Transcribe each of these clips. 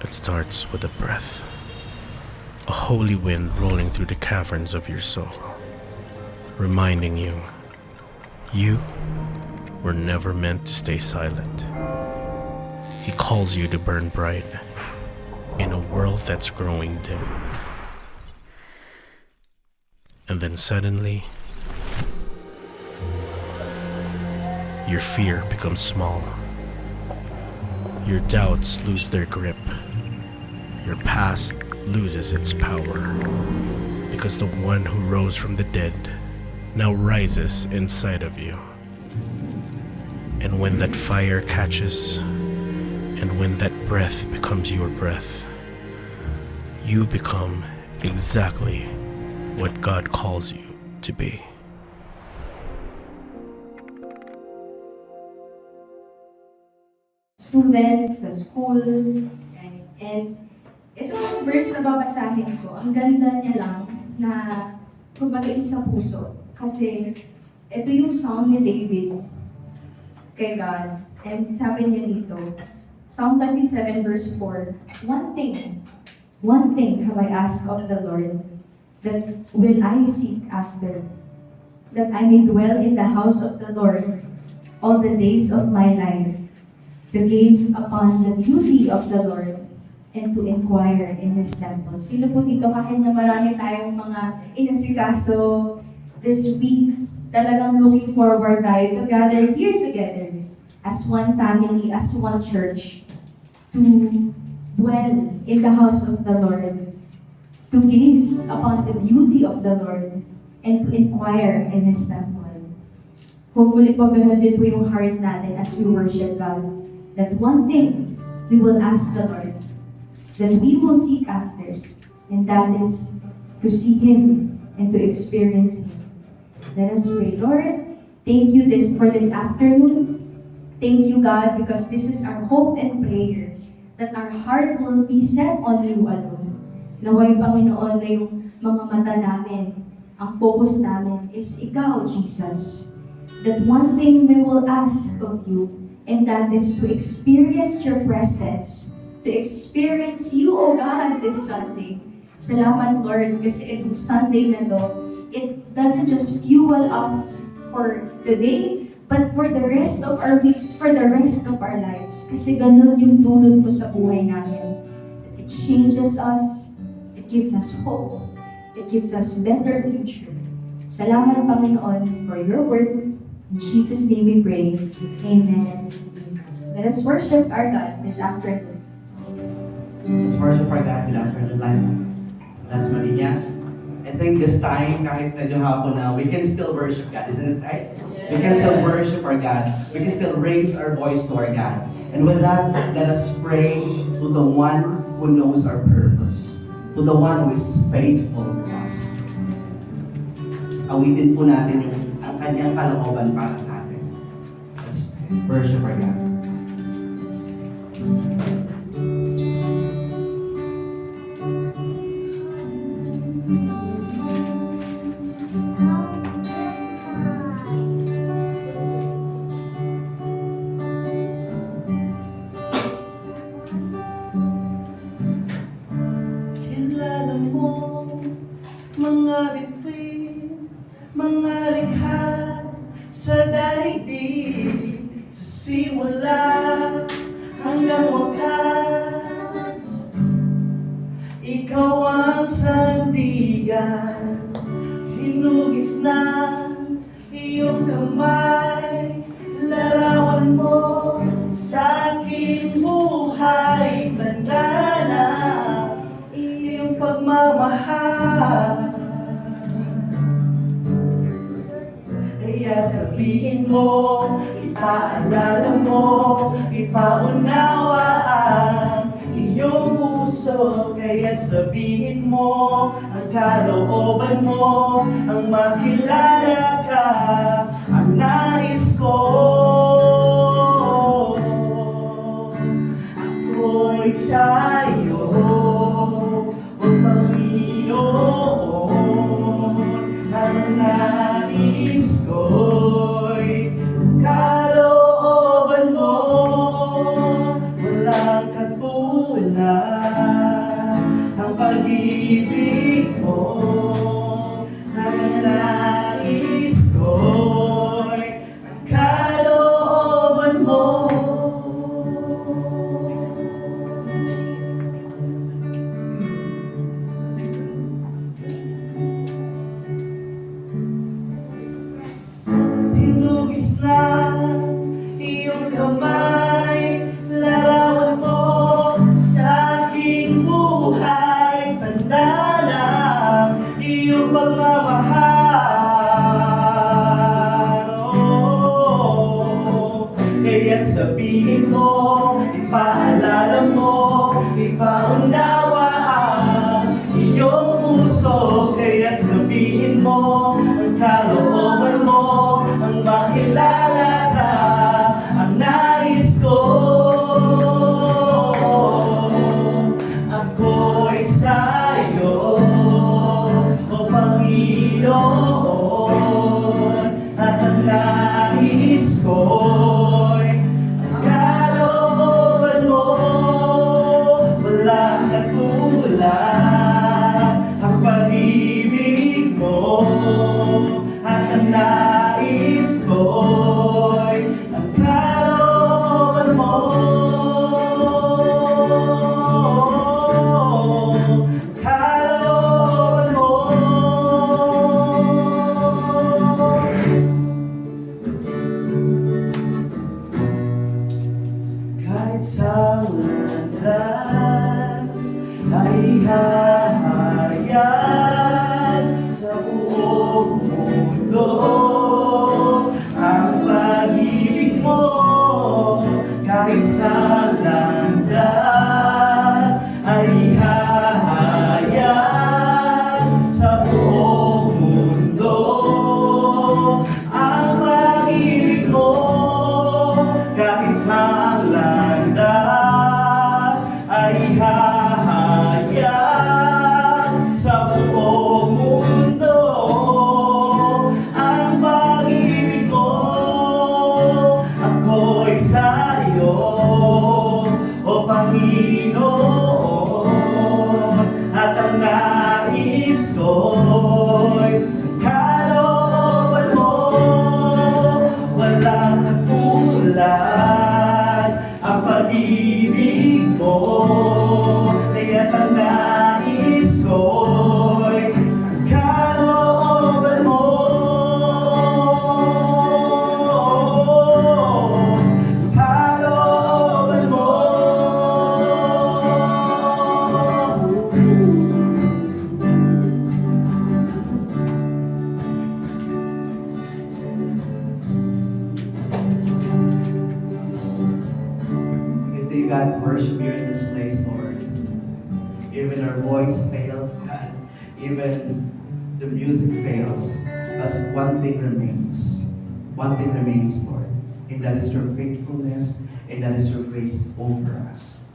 It starts with a breath, a holy wind rolling through the caverns of your soul, reminding you were never meant to stay silent. He calls you to burn bright in a world that's growing dim. And then suddenly, your fear becomes small. Your doubts lose their grip. Your past loses its power. Because the one who rose from the dead now rises inside of you. And when that fire catches, and when that breath becomes your breath, you become exactly what God calls you to be. Students sa school, right? And itong verse na babasahin ko, ang ganda niya lang na kumbaga sa puso. Kasi ito yung song ni David kay God. And sabi niya dito, Psalm 27 verse 4, One thing have I asked of the Lord, that will I seek after, that I may dwell in the house of the Lord all the days of my life, to gaze upon the beauty of the Lord and to inquire in His temple. Sino po dito kahit na marami tayong mga inasikaso this week, talagang looking forward tayo to gather here together as one family, as one church, to dwell in the house of the Lord, to gaze upon the beauty of the Lord, and to inquire in His temple. Hopefully po ganun din po yung heart natin as we worship God. That one thing we will ask the Lord, that we will seek after, and that is to see Him and to experience Him. Let us pray. Lord, thank you for this afternoon. Thank you, God, because this is our hope and prayer, that our heart will be set on you alone. Naway, Panginoon, na yung mga mata namin, ang focus namin is Ikaw, Jesus. That one thing we will ask of you, and that is to experience your presence, to experience you, O God, this Sunday. Salamat, Lord, kasi itong Sunday na to, it doesn't just fuel us for today, but for the rest of our weeks, for the rest of our lives. Kasi ganun yung dulot mo sa buhay namin. It changes us, it gives us hope, it gives us better future. Salamat, Panginoon, for your word. In Jesus' name we pray. Amen. Let us worship our God this afternoon. Let's worship our God. Good afternoon, life. Las Marinas. I think this time, kahit medyo hapon na, we can still worship God, isn't it right? We can still worship our God. We can still raise our voice to our God. And with that, let us pray to the one who knows our purpose, to the one who is faithful to us. Awitin po natin ang kanyang kalooban para sa atin. Let's worship our God. Kilala mo mga bituin, mga likha sa daigdig, sa simula hanggang wakas. Ikaw ang sandigan, hinugis na iyong kamay, larawan mo sa aking buhay, tanda na iyong pagmamahal. Kaya sabihin mo, ipaalala mo, ipaunawa ang iyong puso. Kaya't sabihin mo, ang kalooban mo, ang makilala ka, ang nais ko. Ako'y sa'yo, o Panginoon, ang nais ko'y kalooban mo, walang katulad. na iyong kamay, larawan mo sa aking buhay. Tanda lang iyong pagmamahal. Kaya't sabihin mo, ipaalala mo, ipaunawa ang iyong puso. Kaya't sabihin mo, ang kalooban mo, ang makilala ka, ang nais ko. Ako'y sa'yo, o Panginoon, at ang nais ko'y ang kalooban mo. Walang katulad ang pag-ibig mo, at ang nais ko'y ang kalooban mo. Kalooban mo. Kahit sa landas ay hahayag sa buong mundo ang pag-ibig mo. Kahit sa landas ay hahayag sa buong mundo ang pag-ibig mo. Kahit sa landas ay hahayag sa buong mundo ang pag-ibig mo. Ako'y sa'yo, o Panginoon, at ang nais ko'y ang kalooban mo. Walang katulad ang pag-ibig mo, kaya't ang nais ko'y ang kalooban mo. Kalooban mo. We God worship you in this place, Lord. Even our voice fails, God. Even the music fails. But one thing remains. One thing remains, Lord. And that is your faithfulness, and that is your grace over us.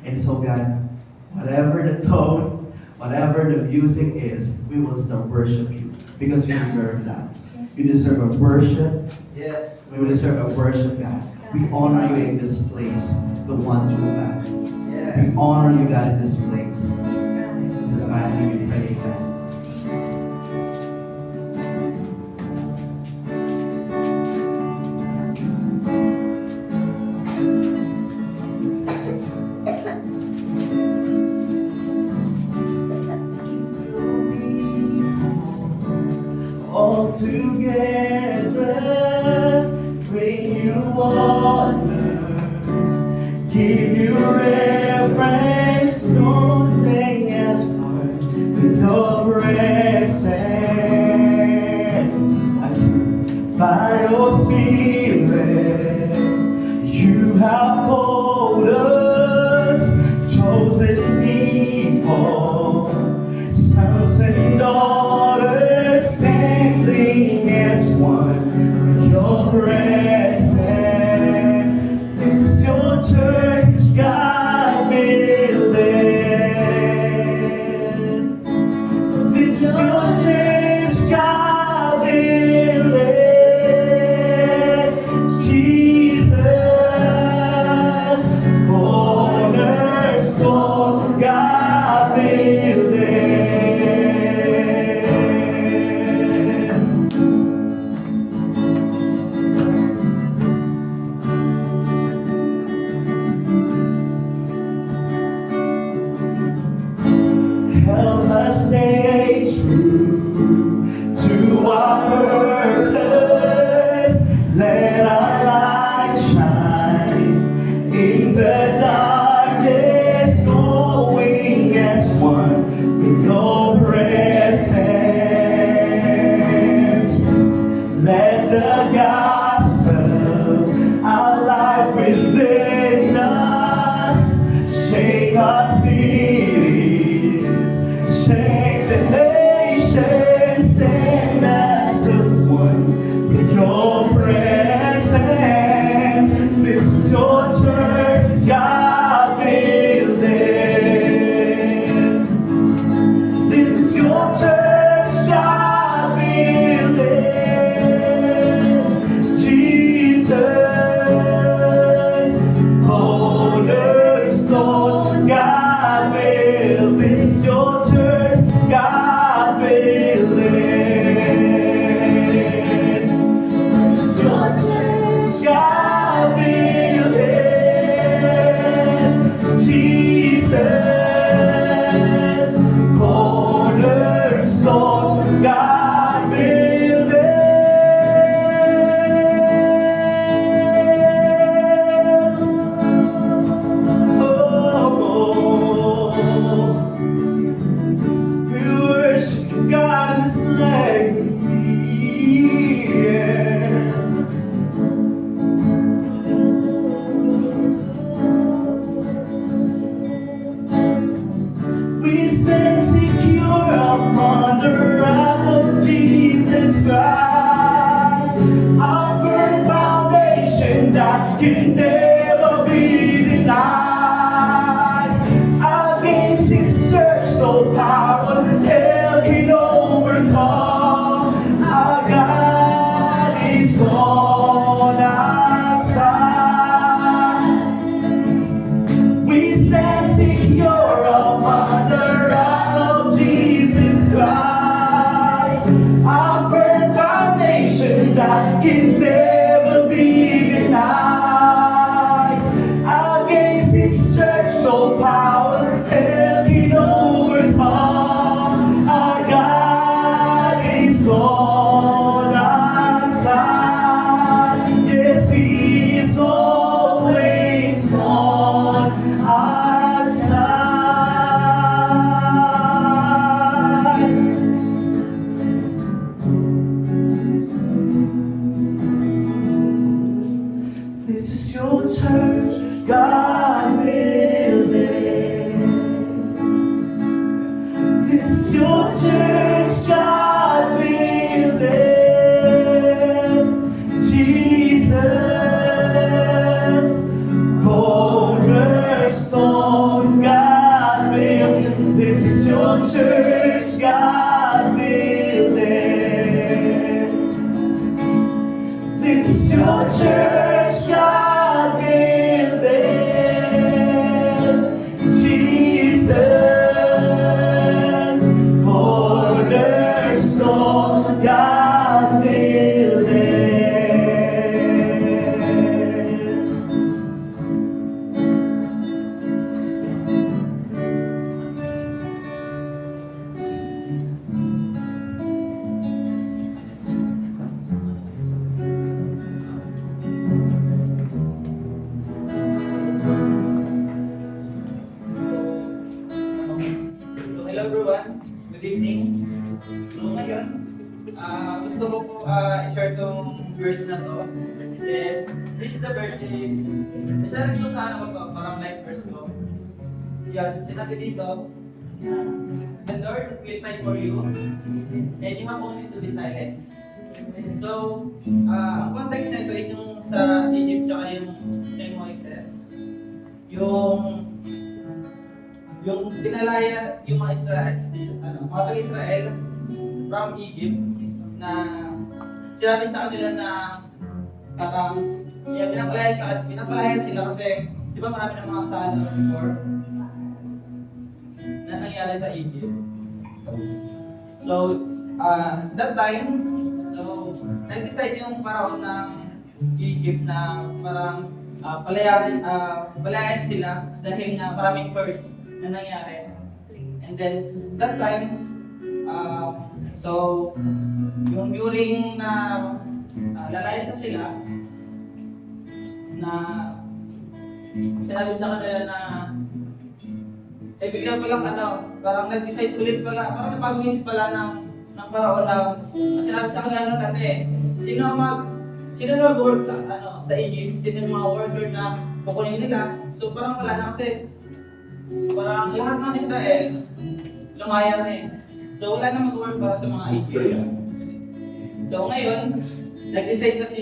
And so, God, whatever the tone, whatever the music is, we will still worship you. Because you deserve that. You deserve a worship. Yes. We will deserve a worship, God. We honor you in this place, the one true God. Yes. We honor you, God, in this place. Yes, God. In Jesus' mighty name we pray, God. All together, bring you honor, give you reverence, nothing as part with your presence. By your Spirit, you have called us, chosen people, sons and daughters, standing as one with your presence. This is your church, God building. This is your church, God building. Jesus, oh a firm foundation that can never be denied. Against its church, no power hell can overcome. Our God is on our side. Yes, He is always on our side. This is your church, God will it. This is your church, God will it. Jesus, cornerstone, God will. This is your church, God will it. This is your church, God will it. Jesus, cornerstone, God will it. So, hello everyone. Good evening. So, ngayon, gusto ko po i-share tong verse na to. And this is the verse is, isa rin ko sa ano ko to, parang life verse ko. Yan, sinabi dito, the Lord will fight for you, and you have only to be silent. So, ang context nito is yung sa Egypt tsaka yung kay Moises. Yung pinalaya yung mga Israel, mga taga-Israel from Egypt na sinabi sa kanila na parang pinapalaya sila kasi di ba marami ng mga sana before na nangyari sa Egypt. So, that time, so, nag-decide yung paraon ng Egypt na parang palayain sila dahil na maraming curse na nangyari. And then, that time, so, yung during na lalayas na sila, na sinabi sa kanila na bigla palang parang nag-decide ulit pala, parang napag-isip pala ng paraon na sinabi sa kanila na dati, sino mag-work sa Egypt, sino yung mga worker na kukunin nila. So parang wala na kasi parang lahat ng Israel lumaya na eh. So wala na mag-work para sa mga Egyptians. So ngayon, nag-decide kasi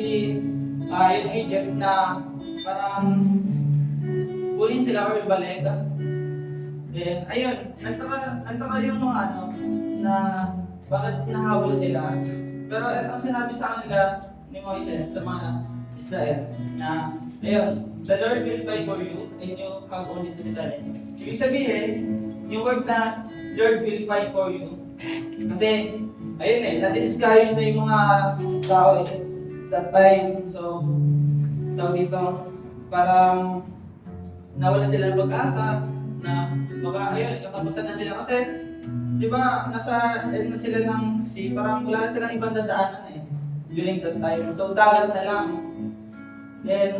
yung Egypt na parang kunin sila or ibalik. Then ayun, nagtaka yung mga na bakit hinahabol sila. Pero ang sinabi sa kanila ni Moises sa mga Israel na ayun, the Lord will fight for you and you have only to be silent. Ibig sabihin, yung word na Lord will fight for you. Kasi, ayun na-discourage na yung mga tao that time. So dito, parang nawalan sila ng pag-asa na baka ayun, katapusan na nila kasi di ba nasa end na sila ng sea, parang wala na silang ibang dadaanan eh during that time. So dagat na lang. Then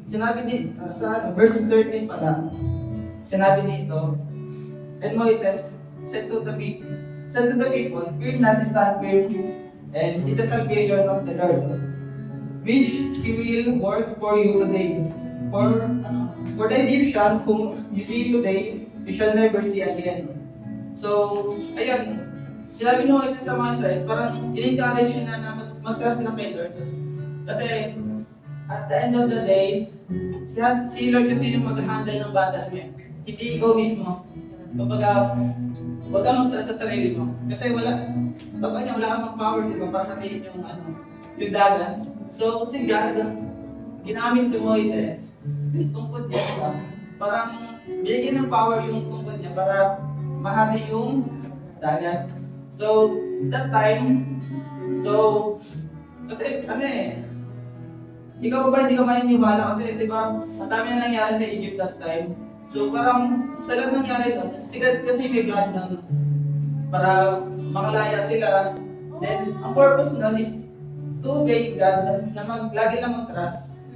sinabi dito sa verse 13 pala, sinabi dito, and Moises said to the people, fear not, stand firm, and see the salvation of the Lord, which He will work for you today. For the Egyptian whom you see today, you shall never see again. So, ayun, sinabi ni Moises sa mga Israel, parang in-encourage na mag-trust na kay Lord. Kasi, at the end of the day, si Lord kasi yung mag-handle ng battle mo. Hindi ikaw mismo. Kapag huwag kang mag-trust sa sarili mo. Kasi wala kang power, di ba? Para natin yung dagat. So, si God, ginamit si Moises, yung tungkod niya, diba? Parang binigyan ng power yung tungkod niya para mahati yung dagat. So, that time, so, kasi ano ikaw ba hindi ka maniniwala kasi di ba, ang dami na nangyari sa Egypt that time. So parang sa lahat nangyari doon, si God kasi may plan nun para makalaya sila. Then, ang purpose nun is to obey God na lagi lang mag-trust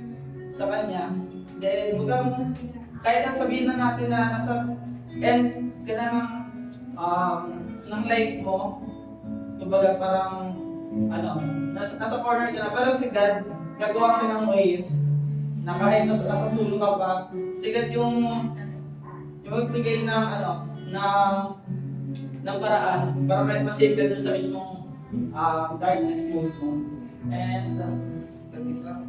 sa Kanya. Then, kahit ang sabihin na natin na nasa end ka na ng life mo, kumbaga parang, nasa corner ka na, pero si God, gagawa ka ng way na kahit nasa sulo ka pa, si God yung magbigay ng, ng paraan para masave ka dun sa mismong darkness mode mo. And, kapit lang.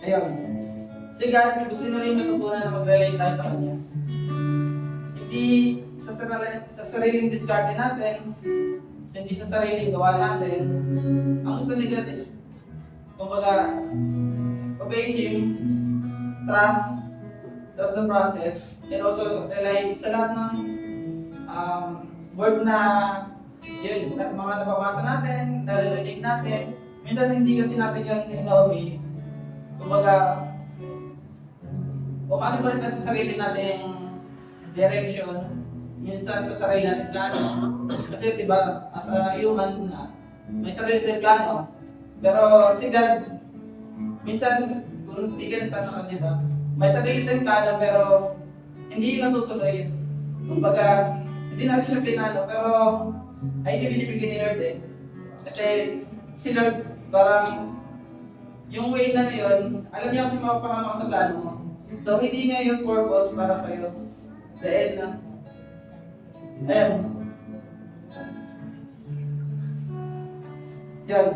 Ayun. Si God, gusto na rin matutunan na mag-relate tayo sa Kanya. Hindi sa sariling diskarte natin, hindi sa sariling gawa natin. Ang gusto ni God is, kumbaga, obey Him, trust the process, and also rely sa lahat ng word na yun, mga nababasa natin, naririnig natin. Minsan hindi kasi natin yun in-obey. Kumbaga, paano ba rin sa sarili nating direction, minsan sa sarili nating plano. Kasi diba, as a human na, may sarili tayong plano. Pero si God, minsan, kung hindi ka nagtatanong diba, may sarili tayong plano pero hindi natutuloy. Kumbaga, hindi natin siya plinano, pero ay binibigyan ni Lord Kasi si Lord, parang yung way na yun, alam niya kasi mapapahama ka sa plano mo. So, hindi niya yung purpose para sa'yo. The end na. Ayan. Yan.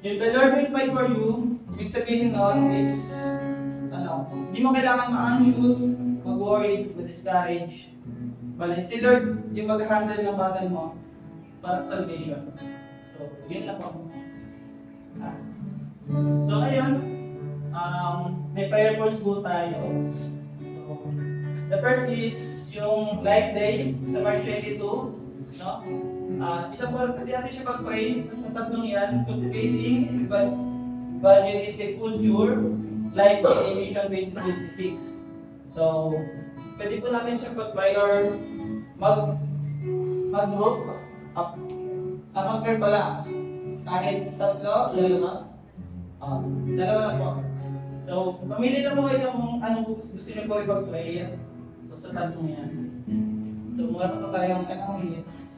If the Lord will fight for you, ibig sabihin nun is, hindi mo kailangan ma-anxious, mag-worry, ma-discourage. Bale, si Lord yung mag-handle ng battle mo para sa salvation. So, yun lang po. So ngayon, may prayer points po tayo. So, the first is yung Life Day sa March 22. No? Isa po, pati natin siya pag-pray sa tatlong yan, cultivating evangelistic culture, Life Day Mission 2026. So, pwede po natin siya pag-pray or mag-group, mag-prayer pala. Kahit tatlo, dalawa na po. So, pamili na po kayo kung anong gusto niyo po ipag-pray. So, sa tatlong yan. So, muna pa tayo ang minutes.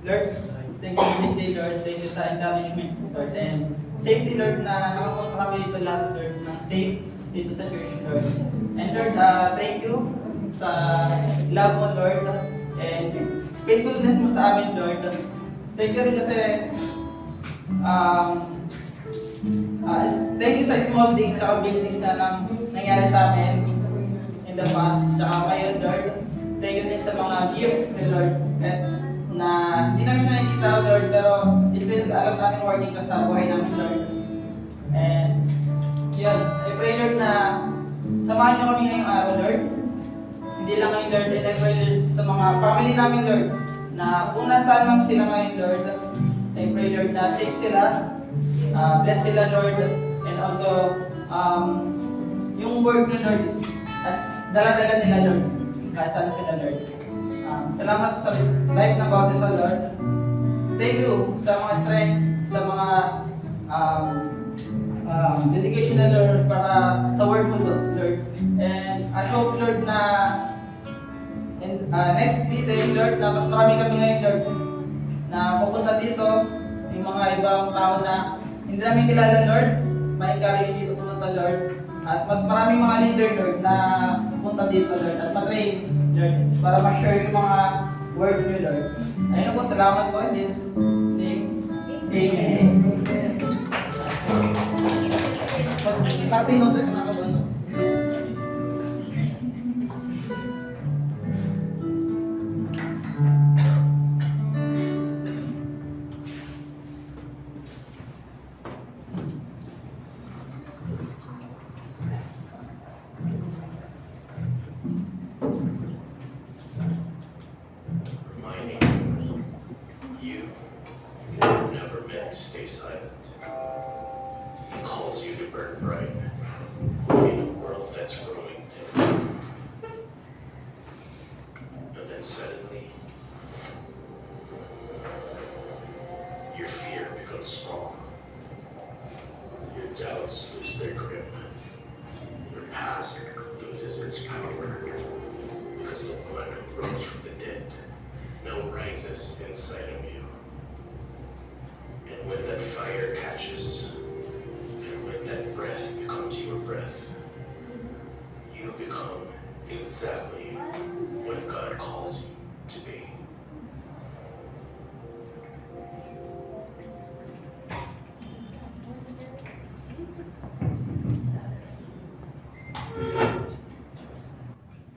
Lord, thank you for this day, Lord. Thank you sa encouragement, Lord. And safety, Lord, na nakapunta kami dito lahat, Lord, ng safe dito sa church, Lord. And Lord, thank you sa love mo, Lord, and faithfulness mo sa amin, Lord. Thank you rin kasi, thank you sa small things at big things na nangyari sa amin in the past. Tsaka ngayon, Lord, thank you din sa mga gift ni Lord. At na hindi namin siya nakikita, Lord, pero still alam namin working ka sa buhay namin, Lord. And yun, I pray, Lord, na samahan niyo kami ngayong araw, Lord. Hindi lang ngayon, Lord, and I pray, Lord, sa mga family namin, Lord, na kung nasaan man sila ngayon, Lord, I pray, Lord, na safe sila, bless sila, Lord, and also, yung word niyo, Lord, as dala-dala nila, Lord, kahit saan sila, Lord. Salamat sa life ng Bautista, Lord. Thank you sa mga strength, sa mga dedication na, Lord, para sa word mo, Lord. And I hope, Lord, na next day, Lord, na mas marami kami ngayon, Lord, na pupunta dito, yung mga ibang tao na hindi namin kilala, Lord, ma-encourage dito pumunta, Lord. At mas maraming mga leader, Lord, na pupunta dito, Lord, at matrain, Lord, para ma-share yung mga words niyo, Lord. Ayun po, salamat po in this name. Amen. Natin mo sa kinakabano. Reminding you were never meant to stay silent. He calls you to burn bright in a world that's growing dim. And then suddenly, your fear becomes small. Your doubts lose their grip. Your past loses its power. Because the one who rose from the dead now rises inside of you. And when that fire catches, and when that breath becomes your breath, you become exactly what God calls you to be.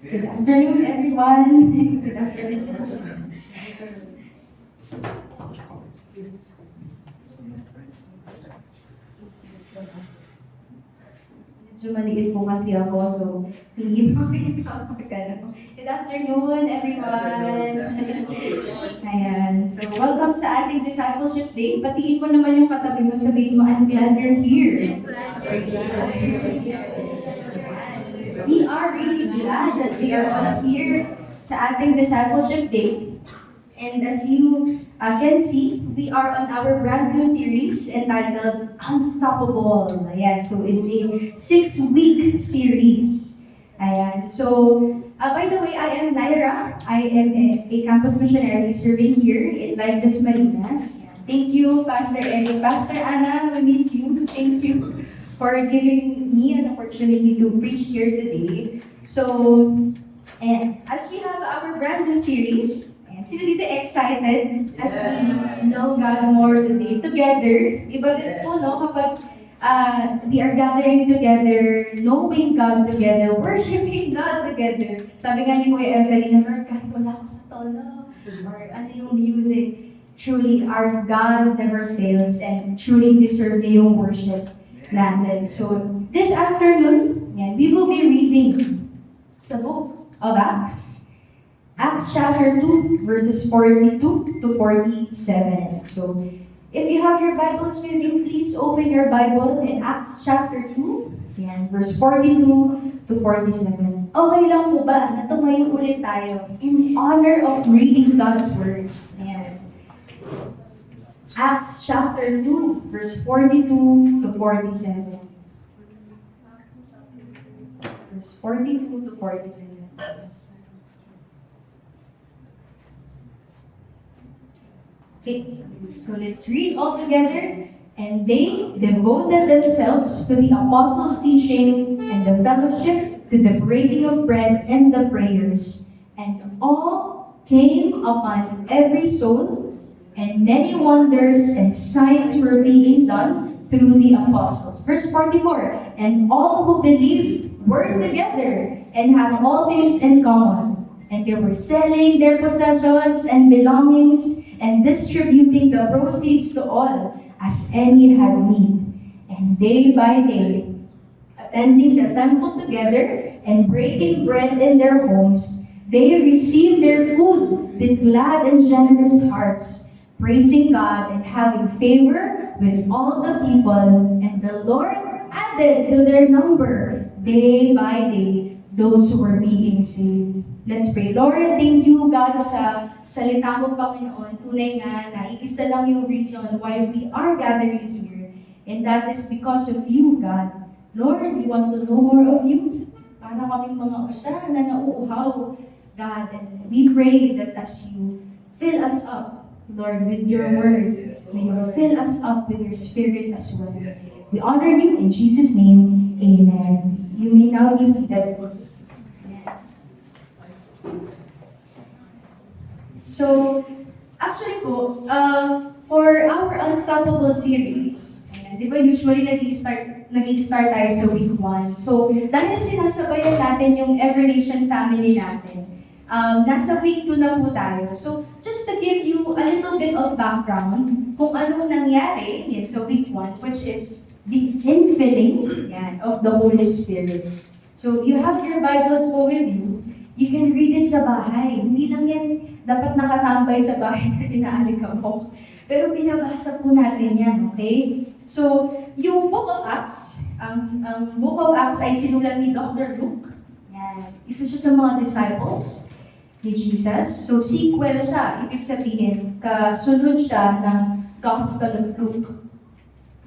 Good afternoon, everyone. Good afternoon. Medyo maliit po kasi ako, so hindi po kayo. Good afternoon, everyone. Ayan. So, welcome sa ating Discipleship Day. Batiin mo naman yung katabi mo, sabihin mo, I'm glad you're here. We are really glad that we are all here sa ating Discipleship Day. And as you can see, we are on our brand new series entitled Unstoppable. Ayan, so it's a 6-week series. Ayan, so by the way, I am Lyra. I am a campus missionary serving here in Life Dasmariñas. Thank you, Pastor Eric. Pastor Anna, we miss you. Thank you for giving me an opportunity to preach here today. So, and as we have our brand new series, and sino dito excited as we know God more today together? Iba din po, no? Kapag we are gathering together, knowing God together, worshiping God together. Sabi nga ni Kuya Evelyn, Lord, kahit wala ko sa tono, or ano yung music, truly, our God never fails and truly deserve yung worship natin. So, this afternoon, yan, we will be reading sa book of Acts. Acts chapter 2, verses 42 to 47. So, if you have your Bibles with you, please open your Bible in Acts chapter 2, yan, verse 42 to 47. Okay lang po ba na tumayo ulit tayo in honor of reading God's Word? Yan. Acts chapter 2, verse 42 to 47. Verse 42 to 47. Okay, so let's read all together. And they devoted themselves to the apostles' teaching and the fellowship, to the breaking of bread and the prayers. And all came upon every soul, and many wonders and signs were being done through the apostles. Verse 44, and all who believed were together and had all things in common. And they were selling their possessions and belongings and distributing the proceeds to all as any had need. And day by day, attending the temple together and breaking bread in their homes, they received their food with glad and generous hearts, praising God and having favor with all the people. And the Lord added to their number day by day those who were being saved. Let's pray. Lord, thank you, God, sa salita mo, Panginoon. Tunay nga na isa lang yung reason why we are gathering here. And that is because of you, God. Lord, we want to know more of you. Para kaming mga usa na nauuhaw, God. And we pray that as you fill us up, Lord, with your word, may you fill us up with your spirit as well. We honor you in Jesus' name. Amen. You may now be seated. So, actually po, for our Unstoppable series, ayan, di ba usually nag-start tayo sa week 1. So, dahil sinasabayan natin yung Everation family natin, nasa week 2 na po tayo. So, just to give you a little bit of background kung anong nangyari yan sa week 1, which is the infilling yan, of the Holy Spirit. So, you have your Bibles po with you. You can read it sa bahay. Hindi lang yan dapat nakatambay sa bahay na inaalikabok. Pero binabasa po natin yan, okay? So, yung Book of Acts, ang Book of Acts ay sinulat ni Dr. Luke. Yan. Isa siya sa mga disciples ni Jesus. So, sequel siya. Ibig sabihin, kasunod siya ng Gospel of Luke.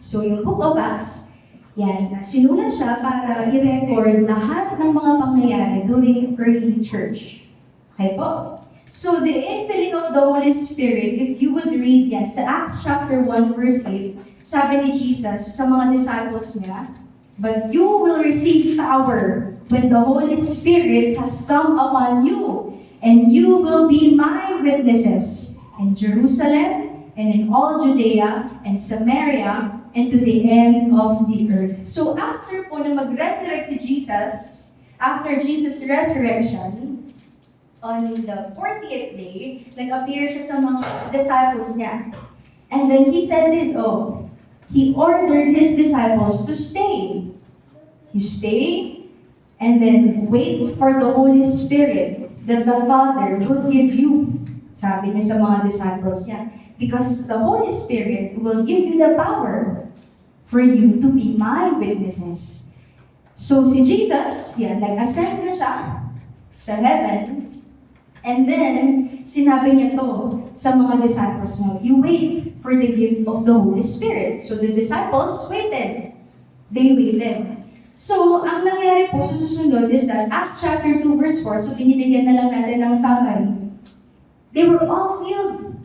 So, yung Book of Acts, yan, sinulat siya para i-record lahat ng mga pangyayari during early church. Okay po? So, the infilling of the Holy Spirit, if you would read yan, sa Acts chapter 1 verse 8, sabi ni Jesus sa mga disciples niya, "But you will receive power when the Holy Spirit has come upon you, and you will be my witnesses in Jerusalem, and in all Judea, and Samaria, and to the end of the earth." So after po na mag-resurrect si Jesus, after Jesus' resurrection, on the 40th day, nag-appear siya sa mga disciples niya. And then he said this, he ordered his disciples to stay. You stay, and then wait for the Holy Spirit that the Father will give you. Sabi niya sa mga disciples niya. Because the Holy Spirit will give you the power for you to be my witnesses. So si Jesus, yan, nag-ascend na siya sa heaven. And then, sinabi niya to sa mga disciples niya, you wait for the gift of the Holy Spirit. So the disciples waited. They waited. So, ang nangyari po sa susunod is that Acts chapter 2 verse 4, so binibigyan na lang natin ng summary. They were all filled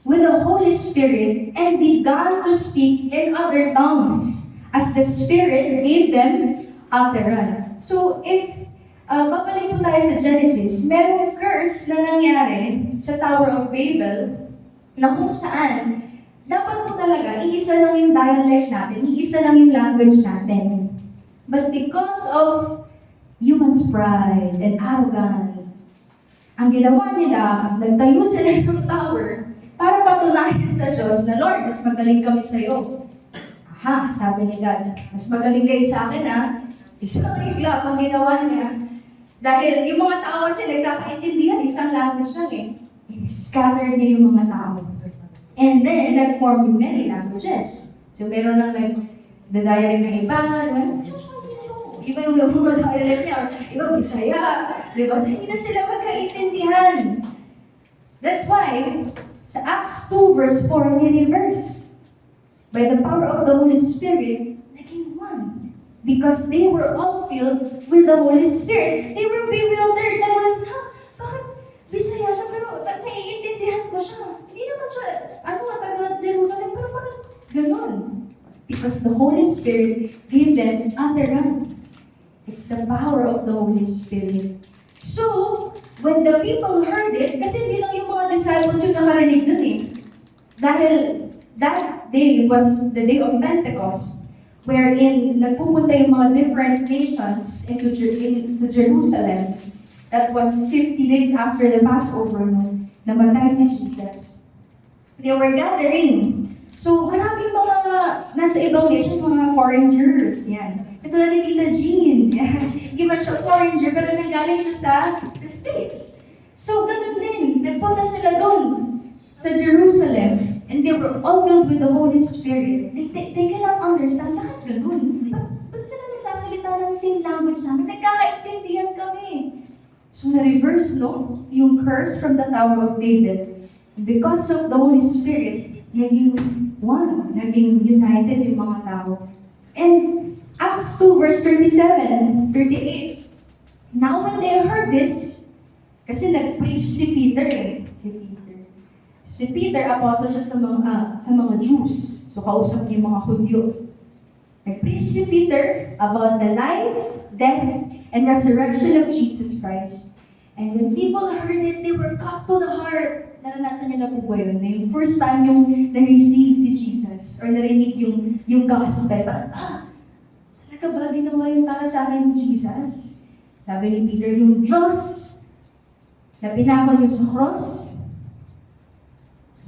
with the Holy Spirit and began to speak in other tongues as the Spirit gave them utterance. So, if babalik po tayo sa Genesis, merong curse na nangyari sa Tower of Babel na kung saan dapat po talaga iisa lang yung dialect natin, iisa lang yung language natin. But because of human's pride and arrogance, ang ginawa nila, nagtayo sila ng tower para patunayan sa Diyos na, Lord, mas magaling kami sa iyo. Aha, sabi ni God, mas magaling kayo sa akin ha. Isang iglap ang ginawa niya. Dahil yung mga tao kasi nagkakaintindihan, isang language lang eh. Scattered niya yung mga tao. And then, nag-form yung many languages. So, meron lang nag-dialect na iba, iba yung mga dialect niya, iba Bisaya, diba? So, hindi na sila magkaintindihan. That's why, sa Acts 2 verse 4, ni-reverse. By the power of the Holy Spirit, naging one. Because they were all filled with the Holy Spirit. They were bewildered. Bakit Bisaya siya? Pero naiintindihan ko siya, hindi naman siya, taga Jerusalem, pero bakit ganon? Because the Holy Spirit gave them utterance. It's the power of the Holy Spirit. So, when the people heard it, kasi hindi lang yung mga disciples yung nakarinig dun eh. Dahil that day was the day of Pentecost, wherein nagpupunta yung mga different nations sa Jerusalem. That was 50 days after the Passover nung namatay si Jesus. They were gathering. So, maraming mga nasa ibang nation, mga foreigners, yan. Katulad ni Tita Jean, hindi ba siya foreigner, pero nanggaling siya sa States. So, ganun din. Nagpunta sila doon sa Jerusalem, and they were all filled with the Holy Spirit. They cannot understand, bakit ganun? Ba't sila nagsasalita ng same language namin? Nagkakaintindihan kami. So, na-reverse, no? Yung curse from the Tower of David. Because of the Holy Spirit, naging one, naging united yung mga tao. And Acts 2 verse 37, 38. Now when they heard this, kasi nag-preach si Peter eh. Si Peter, apostle siya sa mga Jews. So kausap niya yung mga Hudyo. Nag-preach si Peter about the life, death, and resurrection of Jesus Christ. And when people heard it, they were cut to the heart. Naranasan niyo na po ba yun? Yung first time yung na-receive si Jesus or narinig yung gospel. Parang, talaga ba ginawa yung para sa akin ni Jesus? Sabi ni Peter, yung Diyos na pinako niyo sa cross,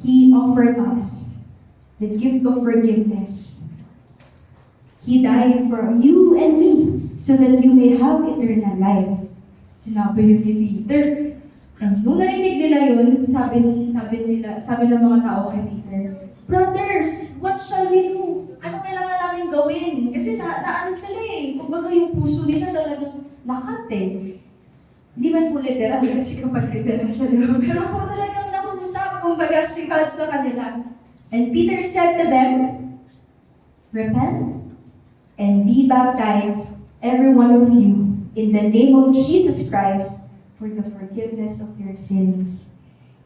He offered us the gift of forgiveness. He died for you and me so that you may have eternal life. Sinabi yun ni Peter. Nung narinig nila yun, sabi ng mga tao kay Peter, Brothers, what shall we do? Ano kailangan namin gawin? Kasi naano sila eh. Kumbaga yung puso nila talagang nakat eh. Hindi man po literal kasi kapag literal siya, diba? Pero po talagang nakumusap kumbaga si God sa kanila. And Peter said to them, Repent and be baptized, every one of you, in the name of Jesus Christ, for the forgiveness of your sins.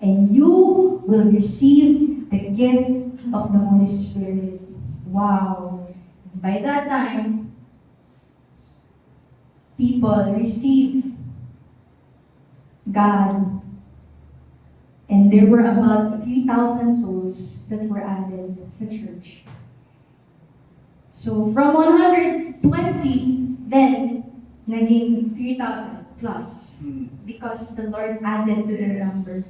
And you will receive the gift of the Holy Spirit. Wow! By that time, people received God. And there were about 3,000 souls that were added sa church. So from 120, then, naging 3,000 plus. Because the Lord added to their number.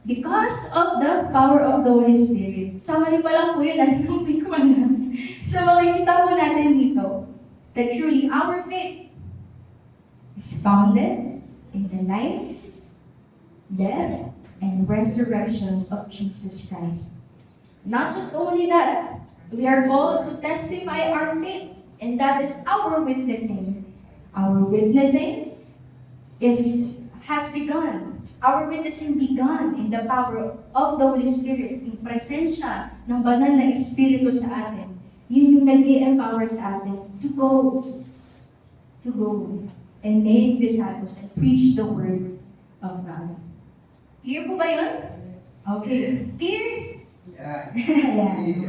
Because of the power of the Holy Spirit. Summary pa lang po yun, hindi ko na. So makikita po natin dito that truly our faith is founded in the life, death, and resurrection of Jesus Christ. Not just only that, we are called to testify our faith, and that is our witnessing. Our witnessing has begun. Our witnessing begun in the power of the Holy Spirit, yung presensya ng banal na Espiritu sa atin. Yun yung nag-i-empower sa atin to go and make disciples and preach the word of God. Clear po ba yun? Okay. Clear? Yeah.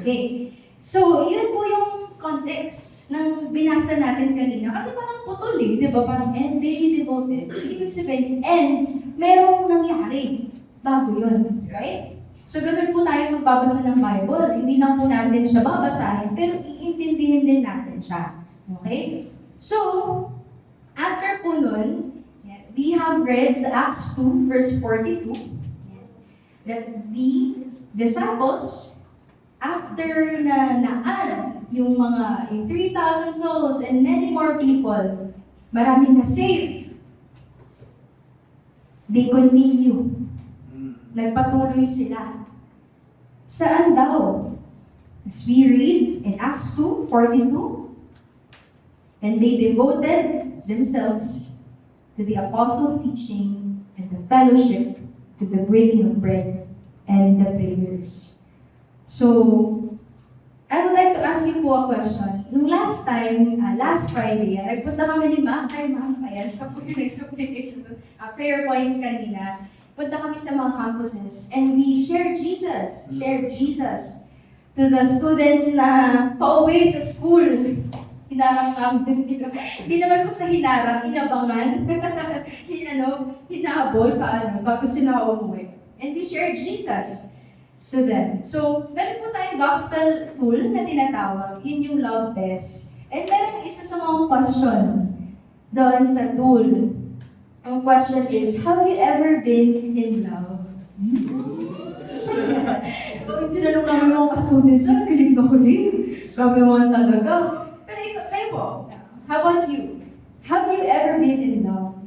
Okay. So, yun po yung context ng binasa natin kanina. Kasi parang putol eh, di ba? Parang and they devoted. So, ibig sabihin, and merong nangyari bago yun. Right? So, ganun po tayo magbabasa ng Bible. Hindi lang po natin siya babasahin, pero iintindihin din natin siya. Okay? So, after po nun, we have read sa Acts 2, verse 42, that the disciples, after na-add yung 3,000 souls and many more people, maraming na-save, they continue. Nagpatuloy sila. Saan daw? As we read in Acts 2:42, and they devoted themselves to the apostles' teaching and the fellowship, to the breaking of bread and the prayers. So, I would like to ask you po a question. Nung last time, last Friday, nagpunta kami ni Ma'am. Hi Ma'am, ayan, siya po yung nag-supplicate prayer points kanina. punta kami sa mga campuses and we share Jesus to the students na pauwi sa school. Hinarang namin. Hindi naman po sa hinarang, inabangan. Hinabol, bago sila umuwi. And we share Jesus to them. So, meron po tayong gospel tool na tinatawag. Yun yung love test. And meron isa sa mga question doon sa tool. Ang question is, have you ever been in love? Tinanong namin mga ka-students, kilig na kilig. Grabe naman talaga. Pero kayo po, how about you? Have you ever been in love?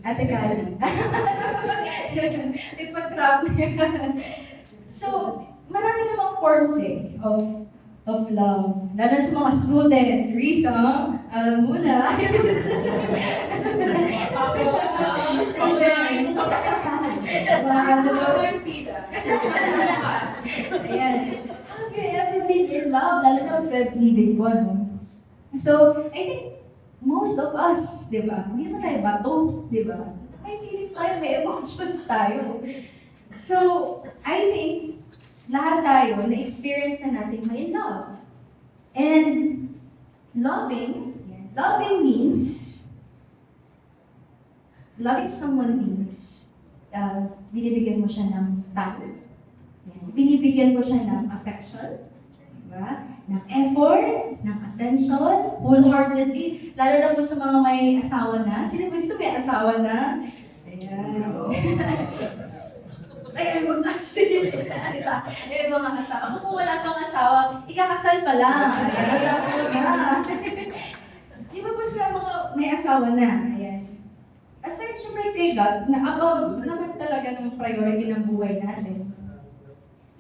Ate Kali. Ipag-trap. So, marami namang forms of love. Lalo sa mga students. Risa, alam mo na. Ayan. Have you ever been in love? Lalo na pag-ibig mo, no? So, I think most of us, di ba? Hindi naman tayo bato, di ba? May feelings tayo, may emotions tayo. So, I think lahat tayo na-experience na natin may love. And loving someone means binibigyan mo siya ng tao. Binibigyan mo siya ng affection, diba? Ng effort, ng attention, wholeheartedly. Lalo na po sa mga may asawa na. Sino po dito may asawa na? Ayan. Ay, mag-actually. Diba? Eh, mga asawa. Kung wala kang asawa, ikakasal pa lang. Di ba po sa mga may asawa na? Ayan. Aside syempre kay God, na above naman talaga ng priority ng buhay natin.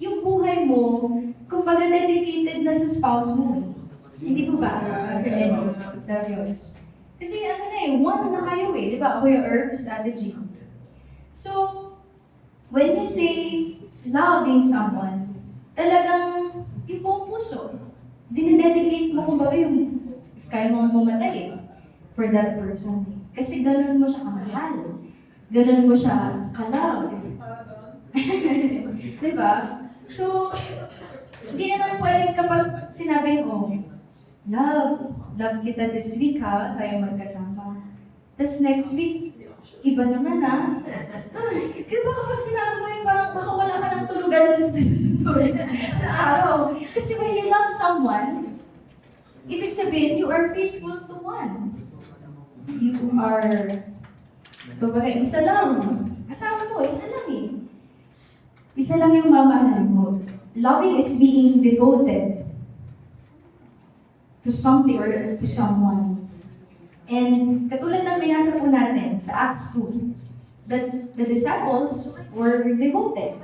Yung buhay mo, kumbaga dedicated na sa spouse mo. Hindi po ba? Sa Lenny, sa Diyos. Kasi ano na one na kayo di ba? Ako yung herb strategy. So, when you say loving someone, talagang yung buong puso, dinededicate mo kumbaga yung if kaya mo mamatay for that person. Kasi ganun mo siya kamahal. Ganun mo siya kalab. Diba? So, hindi naman pwedeng kapag sinabi ko, love kita this week ha, tayo magkasama. Tapos next week, iba naman ha. Kaya ba kapag sinabi mo yung parang baka wala ka ng tulugan sa susunod na araw. Kasi when you love someone, ibig sabihin, you are faithful to one. You are, kumbaga, isa lang. Asawa mo, isa lang Isa lang yung mamahalin mo. Loving is being devoted to something or to someone. And katulad ng binasa po natin sa Acts 2, that the disciples were devoted.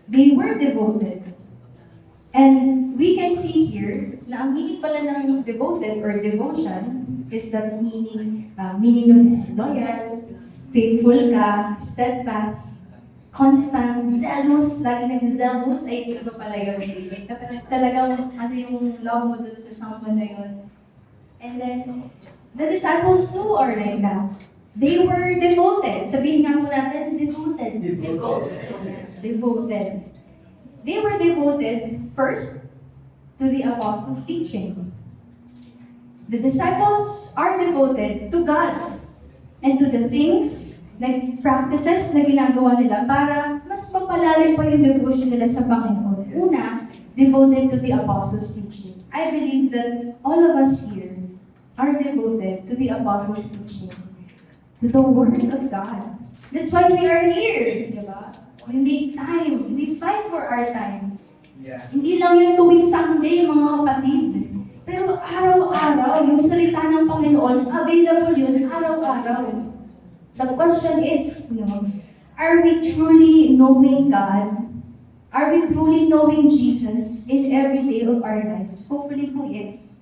They were devoted. And we can see here na ang meaning pala ng devoted or devotion is that meaning nun is loyal, faithful ka, steadfast, constant, zealous, lagi nagsizealous, ay iba pala yun. Talagang ano yung love mo dun sa someone na yun. And then, the disciples too are like that. They were devoted. Sabihin nga mo natin, devoted. Devoted. They were devoted first to the apostles' teaching. The disciples are devoted to God and to the things, practices na ginagawa nila para mas mapalalim pa yung devotion nila sa Panginoon. Una, devoted to the apostles' teaching. I believe that all of us here are devoted to the apostles' teaching, to the Word of God. That's why we are here, di ba? We make time, we fight for our time. Yeah. Hindi lang yung tuwing Sunday, mga kapatid. Pero araw-araw, yung salita ng Panginoon, available yun araw-araw. The question is, are we truly knowing God? Are we truly knowing Jesus in every day of our lives? Hopefully po, yes.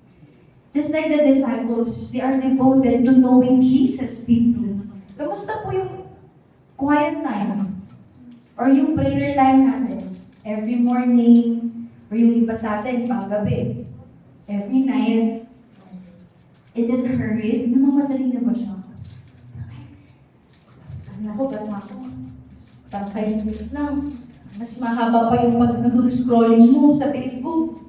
Just like the disciples, they are devoted to knowing Jesus deeply. Kamusta po yung quiet time? Or yung prayer time natin? Every morning, or yung iba sa atin, panggabi. Every night. Is it hurried? Namamadali na ba siya? Ako, basa ko. Parang 5 minutes lang. Mas mahaba pa yung pag-scrolling mo sa Facebook.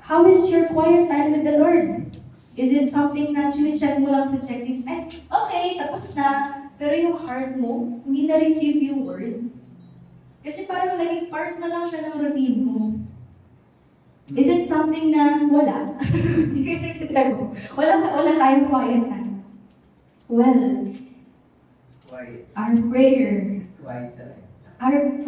How is your quiet time with the Lord? Is it something na check mo lang sa checklist? Ay, okay, tapos na. Pero yung heart mo, hindi na-receive yung word. Kasi parang naging part na lang siya ng routine mo. Is it something na wala? wala tayong quiet time. Well, Quiet. our prayer, Quiet talaga.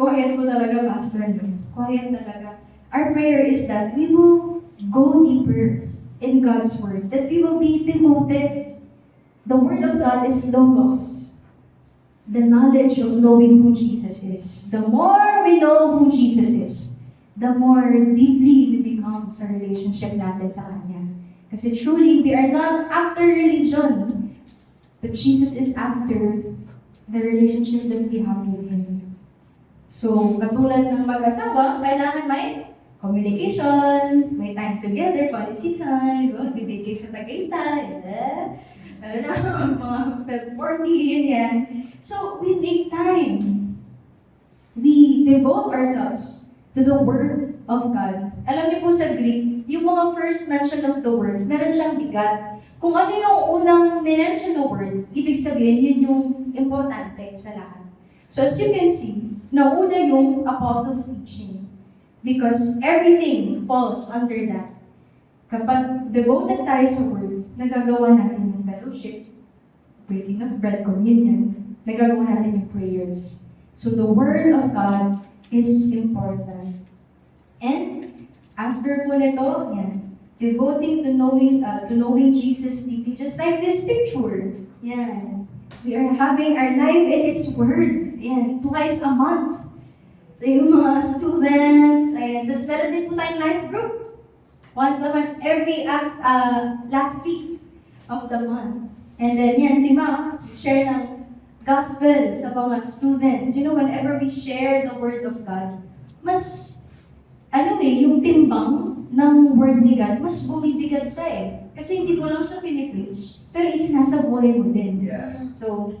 quiet ko talaga, Pastor, no? Quiet talaga. Our prayer is that we will go deeper in God's Word, that we will be devoted. The Word of God is Logos, the knowledge of knowing who Jesus is. The more we know who Jesus is, the more deeply we become sa relationship natin sa Kanya. Kasi truly, we are not after religion, but Jesus is after the relationship that we have with Him. So, katulad ng mag-asawa, kailangan may communication, may time together, quality time, dibig kayo sa Tagaytay, mga Feb 40, yan. So, we take time. We devote ourselves to the Word of God. Alam niyo po sa Greek, yung mga first mention of the words, meron siyang bigat. Kung ano yung unang mention ng word, ibig sabihin, yun yung importante sa lahat. So as you can see, nauna yung apostles' teaching. Because everything falls under that. Kapag devoted tayo sa word, nagagawa natin yung fellowship, breaking of bread, communion, nagagawa natin yung prayers. So the Word of God is important. And after po nito, yan, devoting to knowing Jesus deeply, just like this picture. Yan. We are having our life in His Word. Yan, twice a month. So yung mga students, ayan, tapos meron din po tayong life group. Once a month, every last week of the month. And then yan, si Ma, share ng gospel sa mga students. You know, whenever we share the Word of God, mas, yung timbang ng Word ni God, mas bumibigat siya eh. Kasi hindi mo lang siya pinipreach, pero isinasabuhay mo din. Yeah. So,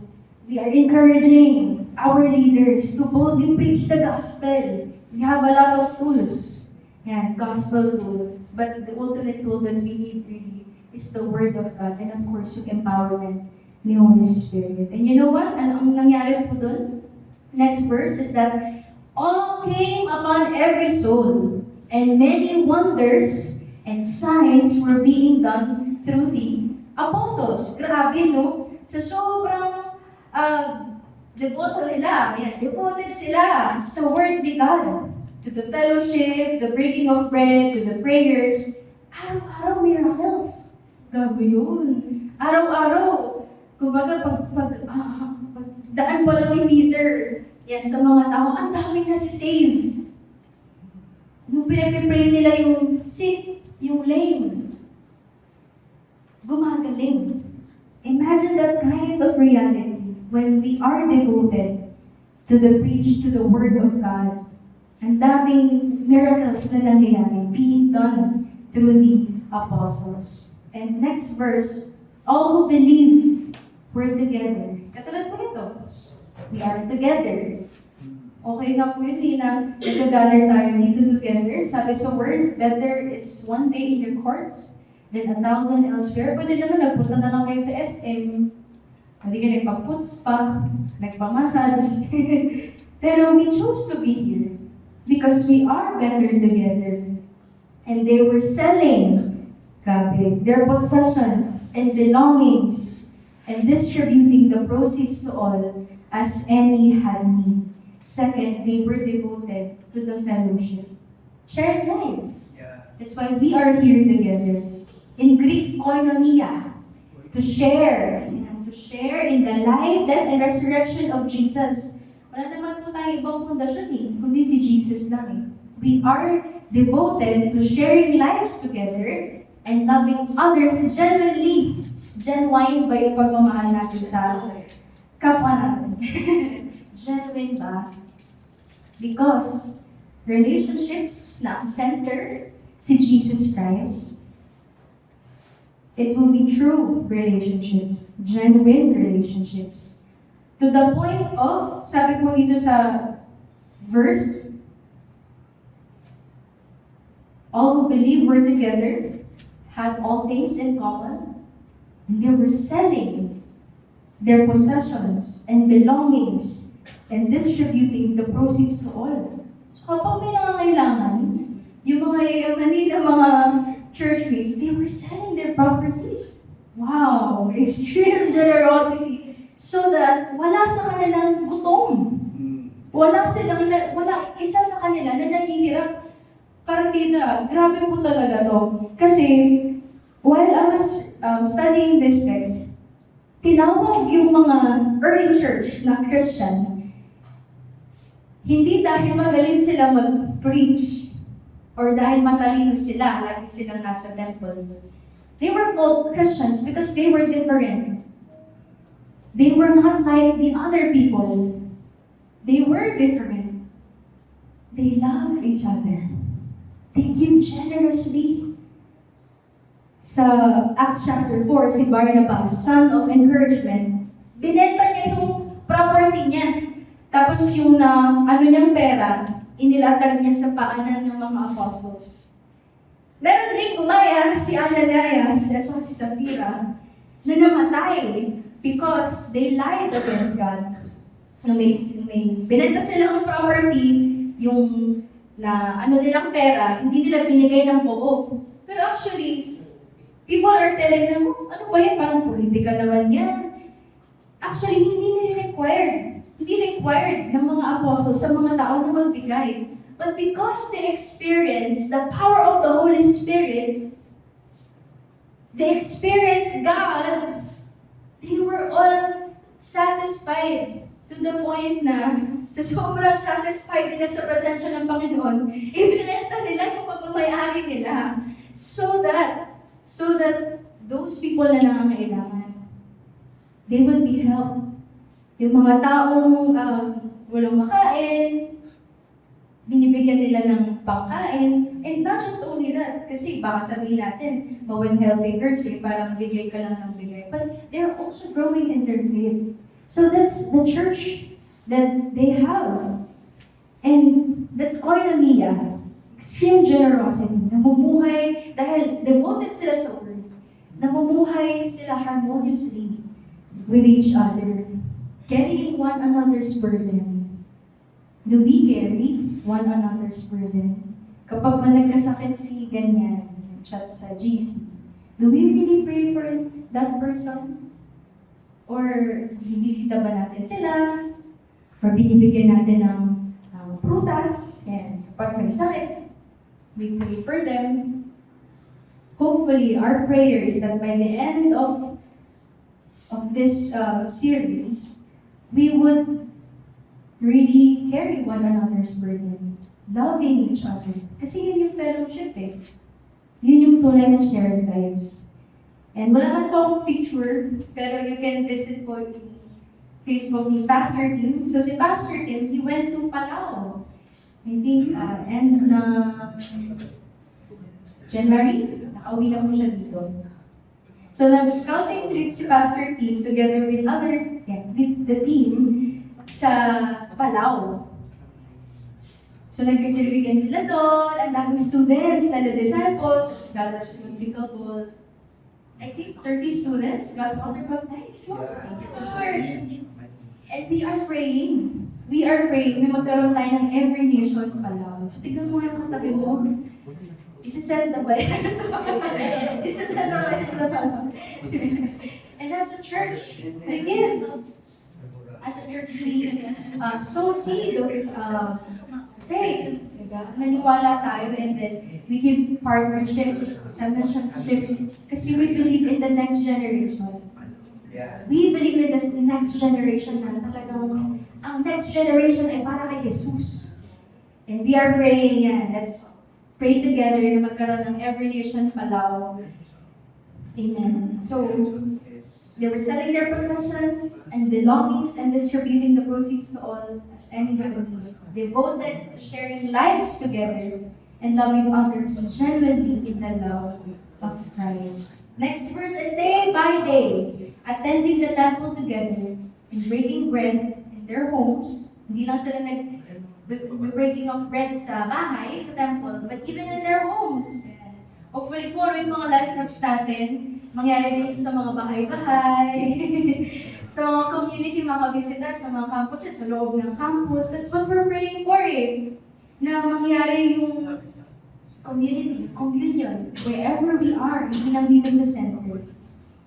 we are encouraging our leaders to boldly preach the gospel. We have a lot of tools. Yan, gospel tool. But the ultimate tool that we need really is the Word of God, and of course, yung empowerment ni Holy Spirit. And you know what? Ano ang nangyari po dun? Next verse is that all came upon every soul, and many wonders and signs were being done through the apostles. Grabe, no? So, sobrang devoted sila sa Word ni God. To the fellowship, the breaking of bread, to the prayers. Araw-araw miracles. Grabe yun. Araw-araw. Kumbaga, pag daan pa lang ni Peter, yan sa mga tao, ang daming nasi-save. Nung pinag-pray nila yung sick, yung lame, gumagaling. Imagine that kind of reality when we are devoted to the Word of God. Ang daming miracles na nangyayari being done through the apostles. And next verse, all who believe were together. Katulad po nito, we are together. Okay nga po yun, na nag-gather tayo dito together. Sabi sa word, better is one day in your courts than 1,000 elsewhere. Pwede naman, nagpunta na lang kayo sa SM. Hindi ka nagpa-puts pa, nagpa-massage. Pero we chose to be here because we are better together. And they were selling their possessions and belongings and distributing the proceeds to all as any had need. Second, they were devoted to the fellowship. Shared lives. Yeah. That's why we are here together. In Greek, koinonia. To share in the life, death, and resurrection of Jesus. Wala naman po tayo ibang pundasyon kundi si Jesus lang eh. We are devoted to sharing lives together and loving others genuinely. Genuine ba yung pagmamahal natin sa kapwa natin? Genuine ba? Because relationships na ang center si Jesus Christ, It will be true relationships, genuine relationships. To the point of, sabi po dito sa verse, all who believe were together, had all things in common, and they were selling their possessions and belongings and distributing the proceeds to all. So kapag may nangangailangan, yung mga yayamanin ng mga churchmates, they were selling their properties. Wow! Extreme generosity. So that wala sa kanilang gutom. Wala isa sa kanila na naghihirap. Partida, grabe po talaga to. Kasi, while I was studying this text, tinawag yung mga early church na Christian, hindi dahil magaling sila mag-preach, or dahil matalino sila, lagi silang nasa temple. They were called Christians because they were different. They were not like the other people. They were different. They love each other. They give generously. Sa Acts chapter 4, si Barnabas, son of encouragement, binenta niya yung property niya. Tapos yung niyang pera, inilatag niya sa paanan ng mga apostles. Meron din gumaya si Ananias at saka si Sapphira na namatay because they lied against God. May binenta sila ng property, yung na nilang pera, hindi nila binigay ng buo. Pero actually, people are telling them, ano ba yan? Parang politika naman yan. Actually, hindi required ng mga apostles sa mga tao na magbigay. But because they experienced the power of the Holy Spirit, they experienced God, they were all satisfied to the point na sa sobrang satisfied nila sa presensya ng Panginoon, ibinenta nila yung pagmamayari nila so that those people na nangangailangan, they will be helped. Yung mga taong walang makain, binibigyan nila ng pangkain. And not just only that, kasi baka sabihin natin, when helping hurts, parang bigay ka lang ng bigay. But they're also growing in their faith. So that's the church that they have. And that's koinonia, extreme generosity. Namumuhay, dahil devoted sila sa word, namumuhay sila harmoniously with each other, carrying one another's burden. Do we carry one another's burden? Kapag nagkasakit si ganyan, chat sa GC, do we really pray for that person? Or bibisita ba natin sila? Or binibigyan natin ng prutas? And kapag may sakit, we pray for them. Hopefully, our prayer is that by the end of this series, we would really carry one another's burden, loving each other. Kasi yun yung fellowship eh. Yun yung tunay na shared lives. And wala man po akong picture, pero you can visit po yung Facebook ni Pastor Tim. So si Pastor Tim, he went to Palau. I think end na January, nakauwi na po siya dito. So nag-scouting trip si Pastor Tim together with with the team sa Palau. So nag-weekend sila doon, ang daming students, disciples, dollars multiple. I think 30 students got water baptized. Lord. And we are praying. We are praying. May magkaroon tayo ng every nation Palau. So tignan mo yung katabi mo. Isasend na ba yan? Isasend na ba yan? And as a church, again, as a church, we sow seed of faith. Naniwala tayo and then we give partnership sa missions trip kasi we believe in the next generation. We believe in the next generation na talagang ang next generation ay para kay Jesus. And we are praying yan. Let's pray together na magkaroon ng every nation Palau. Amen. So, they were selling their possessions and belongings and distributing the proceeds to all as any had need. Devoted to sharing lives together and loving others genuinely in the love of Christ. Next verse, and day by day, attending the temple together and breaking bread in their homes. Hindi lang sila breaking of bread sa bahay, sa temple, but even in their homes. Hopefully po, yung mga life groups natin, mangyari din siya sa mga bahay-bahay, sa mga community, mga visitor, sa mga campuses, sa loob ng campus. That's what we're praying for eh. Na mangyari yung community, communion, wherever we are, hindi lang dito sa center.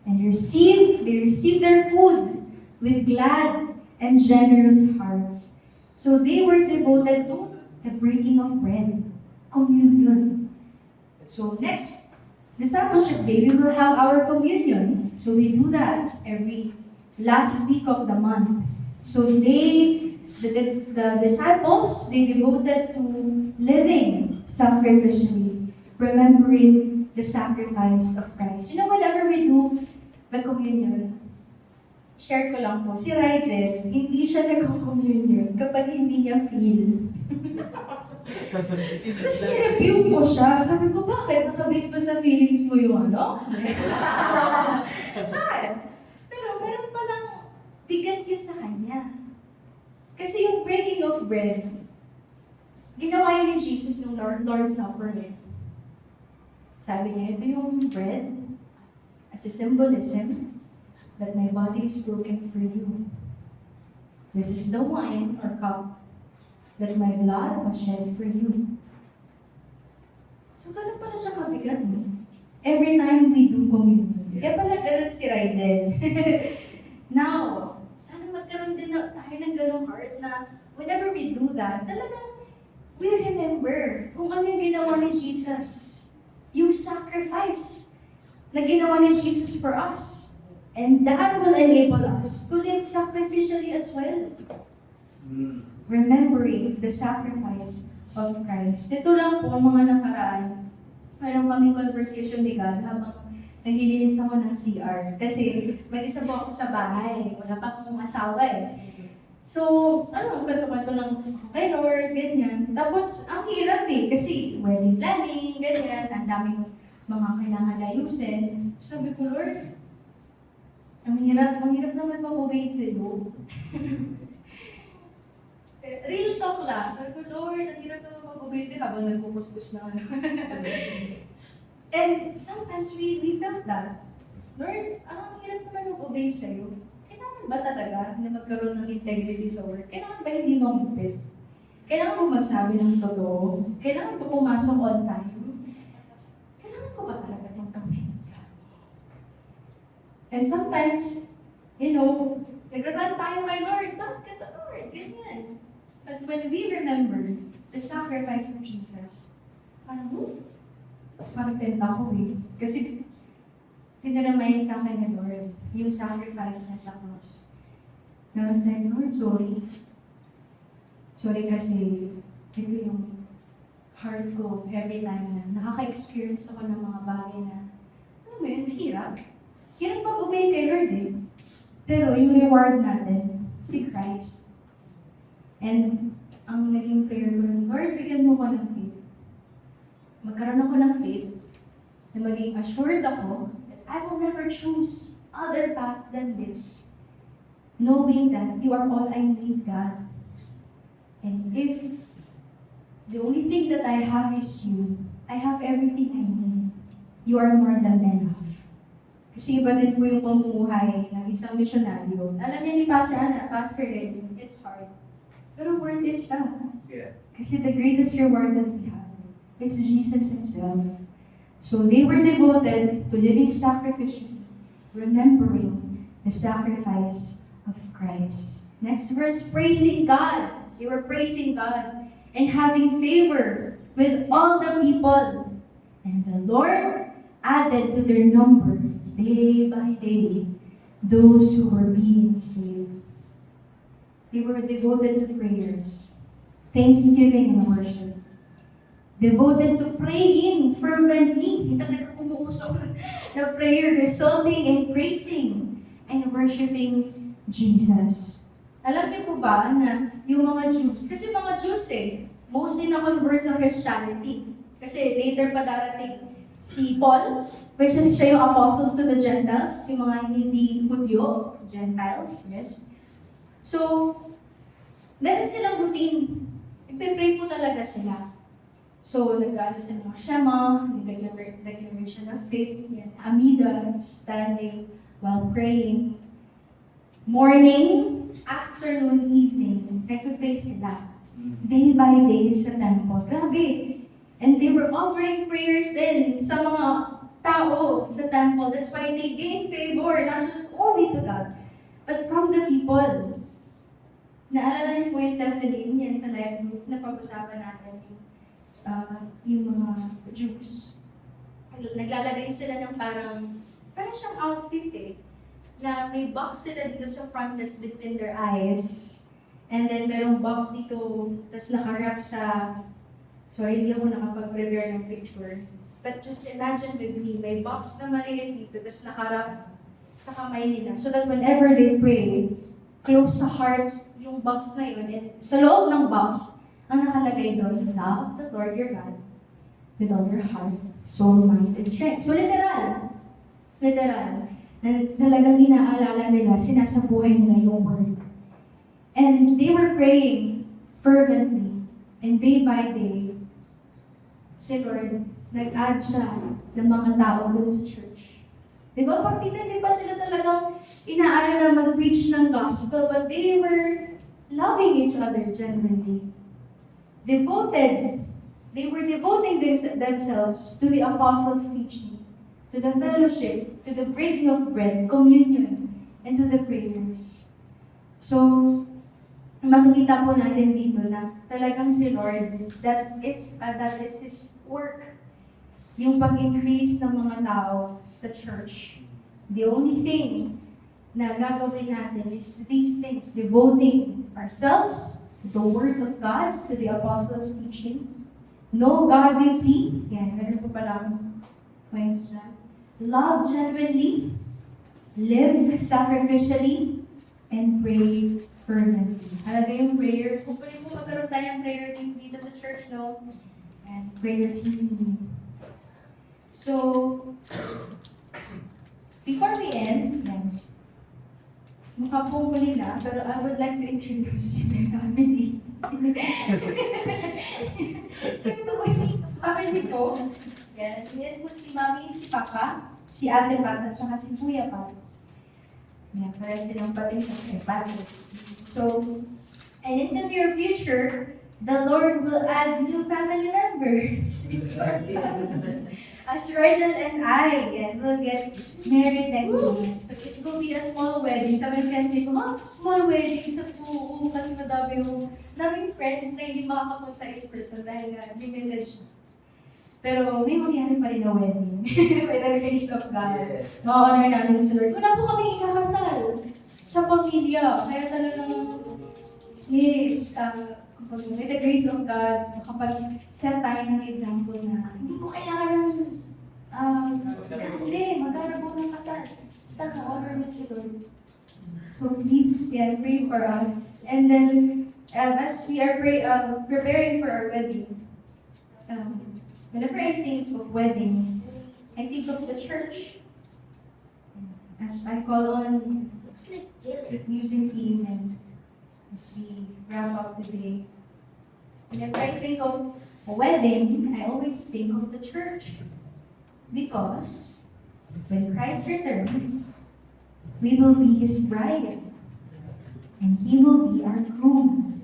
And they receive their food with glad and generous hearts. So they were devoted to the breaking of bread, communion. So next Discipleship Day, we will have our communion. So we do that every last week of the month. So the disciples, they devoted to living sacrificially, remembering the sacrifice of Christ. You know, whenever we do the communion, share ko lang po, si Ryder, hindi siya nag-communion kapag hindi niya feel. Tapos i-review ko siya. Sabi ko, bakit? Nakabase ba sa feelings mo yung ano? Pero meron palang bigat yun sa kanya. Kasi yung breaking of bread, ginawa yun ni Jesus ng Lord's Supper. Sabi niya, ito yung bread as a symbolism that my body is broken for you. This is the wine or cup that my blood was shed for you. So, ganun pala siya kabigat, no? Every time we do communion. Kaya pala ganun si Ryden. Now, sana magkaroon din tayo ng ganung heart na whenever we do that, talagang we remember kung ano yung ginawa ni Jesus. Yung sacrifice na ginawa ni Jesus for us. And that will enable us to live sacrificially as well. Remembering the sacrifice of Christ. Ito lang po mga nakaraan. Mayroon kaming conversation ni God habang naglilinis ako ng CR. Kasi mag-isa po ako sa bahay. Wala pa akong asawa eh. So, kwento-kwento lang kay Lord, ganyan. Tapos, ang hirap eh. Kasi wedding planning, ganyan. Ang daming mga kailangan ayusin. Sabi ko, Lord, ang hirap naman mag-obey sa'yo. Real talk lang. Sabi ko, Lord, ang hirap naman mag-obey sa'yo habang nagpukuskus na ano. And sometimes we felt that. Lord, ang hirap naman mag-obey sa'yo. Kailangan ba talaga na magkaroon ng integrity sa work? Kailangan ba hindi mamupit? Kailangan mo magsabi ng totoo? Kailangan ba pumasok on time? Kailangan ko ba talaga itong gawin? And sometimes, nagrarant tayo kay Lord. Bakit ka to, Lord? Ganyan. But when we remember the sacrifice of Jesus, parang tenta ko eh. Kasi pinaramayan sa akin ni Lord yung sacrifice niya sa cross. And I was like, Lord, sorry. Sorry kasi ito yung heart ko every time na nakaka-experience ako ng mga bagay na, hirap. Hirap mag-obey kay Lord eh. Pero yung reward natin, si Christ. And ang naging prayer ko, Lord, bigyan mo ko ng faith. Magkaroon ako ng faith na maging assured ako that I will never choose other path than this. Knowing that you are all I need, God. And if the only thing that I have is you, I have everything I need. You are more than enough. Kasi iba din po yung pamumuhay ng isang misyonaryo. Alam niya ni Pastor Ana, Pastor Ed, it's hard. Pero worth it siya. Yeah. Kasi the greatest reward that we have is Jesus Himself. So they were devoted to living sacrificially, remembering the sacrifice of Christ. Next verse, praising God. They were praising God and having favor with all the people. And the Lord added to their number day by day those who were being saved. They were devoted to prayers, thanksgiving, and worship. Devoted to praying fervently. Hindi talaga umuusok na prayer resulting in praising and worshiping Jesus. Alam niyo po ba na yung mga Jews, kasi mga Jews mostly na-convert sa Christianity. Kasi later pa darating si Paul, which is siya yung apostles to the Gentiles, yung mga hindi Hudyo, Gentiles, yes. So, meron silang routine. Nagpe-pray po talaga sila. So, nag-aasa sila ng Shema, declaration of faith, yan, Amida, standing while praying. Morning, afternoon, evening, nagpe-pray sila. Day by day sa temple. Grabe. And they were offering prayers din sa mga tao sa temple. That's why they gained favor, not just only to God, but from the people. Naalala niyo po yung Tefillin, yan sa live group na pag-usapan natin yung mga Jews. Naglalagay sila ng parang siyang outfit eh. Na may box sila dito sa front that's between their eyes. And then merong box dito, tas nakarap sa... Sorry, hindi ako nakapag-prepare ng picture. But just imagine with me, may box na maliit dito, tas nakarap sa kamay nila. So that whenever they pray, close sa heart yung box na yun. And sa loob ng box, ang nakalagay doon, love the Lord your God with all your heart, soul, mind, and strength. So literal. Na talagang inaalala nila, sinasabuhay nila yung word. And they were praying fervently. And day by day, si Lord, nag-add siya ng mga tao doon sa church. Di ba? Partida, di pa sila talagang inaano na mag-preach ng gospel, but they were loving each other genuinely. Devoted. They were devoting themselves to the apostles' teaching, to the fellowship, to the breaking of bread, communion, and to the prayers. So, makikita po natin dito na talagang si Lord, that is His work. Yung pag-increase ng mga tao sa church. The only thing na gagawin natin is these things, devoting ourselves to the Word of God, to the Apostles' teaching. Know godly, yan, meron po pala akong points dyan. Love genuinely, live sacrificially, and pray fervently. Halaga yung prayer. Kung pwede po magkaroon tayo ng prayer team dito sa church, no? And prayer team. So, before we end, mukha pong huli na, pero I would like to introduce you my family. So, ito po yung family ko. Yan po si Mami, si Papa, si Ate Pat, at saka si Kuya Pat. Yan, para silang pati sa Pat. So, and in the near future, the Lord will add new family members. As Rachel and I will get married next year. So it will be a small wedding. Sabi ng fiancé ko, small wedding. Sabi ko, kasi madami yung daming friends na hindi makakapunta in person dahil nga limited siya. Pero may mangyari pa rin na wedding. By the grace of God. Ma-honor namin si Lord. Una po kami ikakasal sa pamilya. Kaya talagang, yes, with the grace of God, makapag-set tayo ng example na hindi mo kailangan magharap mo ng kasal. Basta na-honor mo si Lord. So please, pray for us. And then, as we are preparing for our wedding, whenever I think of wedding, I think of the church. As I call on music team and as we wrap up today, whenever I think of a wedding, I always think of the church. Because when Christ returns, we will be His bride. And He will be our groom.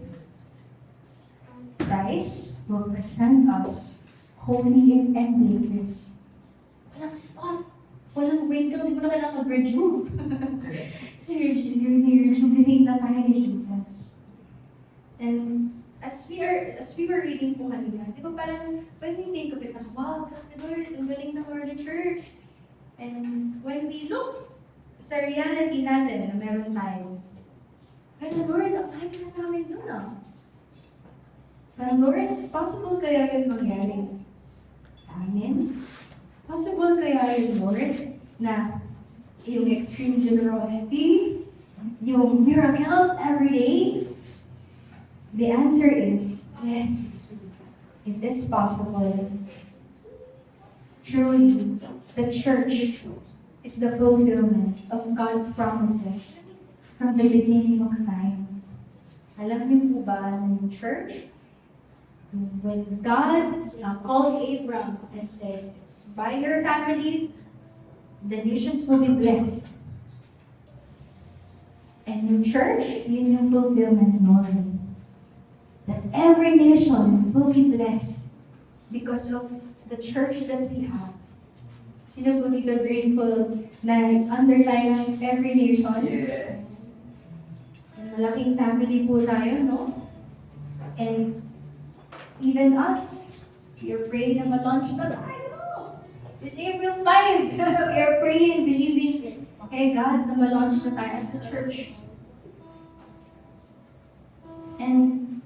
Christ will present us holy and blameless. Walang spot. Walang wrinkle. Hindi ko na kailangan mag-rejuve. Kasi rejuvenate na tayo ni Jesus. And as we were reading po kanina, di ba parang when we think of it, wow, Lord, ang galing ng early church. And when we look sa reality natin na meron tayo, pero Lord, apply na namin doon Parang Lord, possible kaya yun mangyari sa amin? Possible kaya yun, Lord, na yung extreme generosity, yung miracles every day? The answer is yes. It is possible. Truly, the church is the fulfillment of God's promises from the beginning of time. Alam niyo po ba na yung church, when God called Abram and said, by your family, the nations will be blessed. And yung church, yun yung fulfillment nun. That every nation will be blessed because of the church that we have. Sino po dito grateful na underline ng every nation? Malaking family po tayo, no? And even us, we are praying na ma-launch na tayo. This April 5, we are praying, believing, okay, God, na ma-launch na tayo as a church. And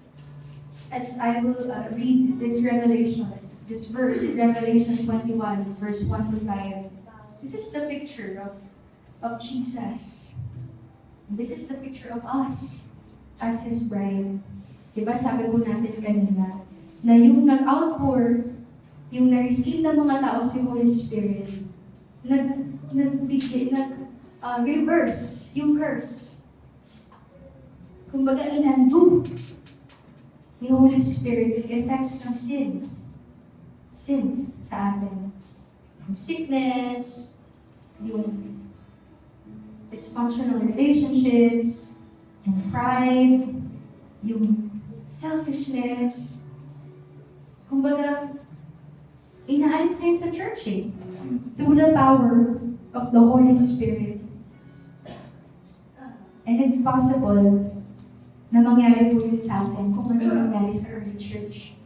as I will read this revelation, this verse, Revelation 21, verse 1 to 5, this is the picture of Jesus. This is the picture of us as His bride. Diba sabi po natin kanina, na yung nag-outpour, yung na-receive ng mga tao si Holy Spirit, reverse yung curse. Kumbaga, inando ni Holy Spirit yung effects ng sins sa atin. Yung sickness, yung dysfunctional relationships, yung pride, yung selfishness. Kumbaga, inaalis na yun sa church eh. Through the power of the Holy Spirit. And it's possible na mangyari po yun sa atin kung ano nangyari sa early church.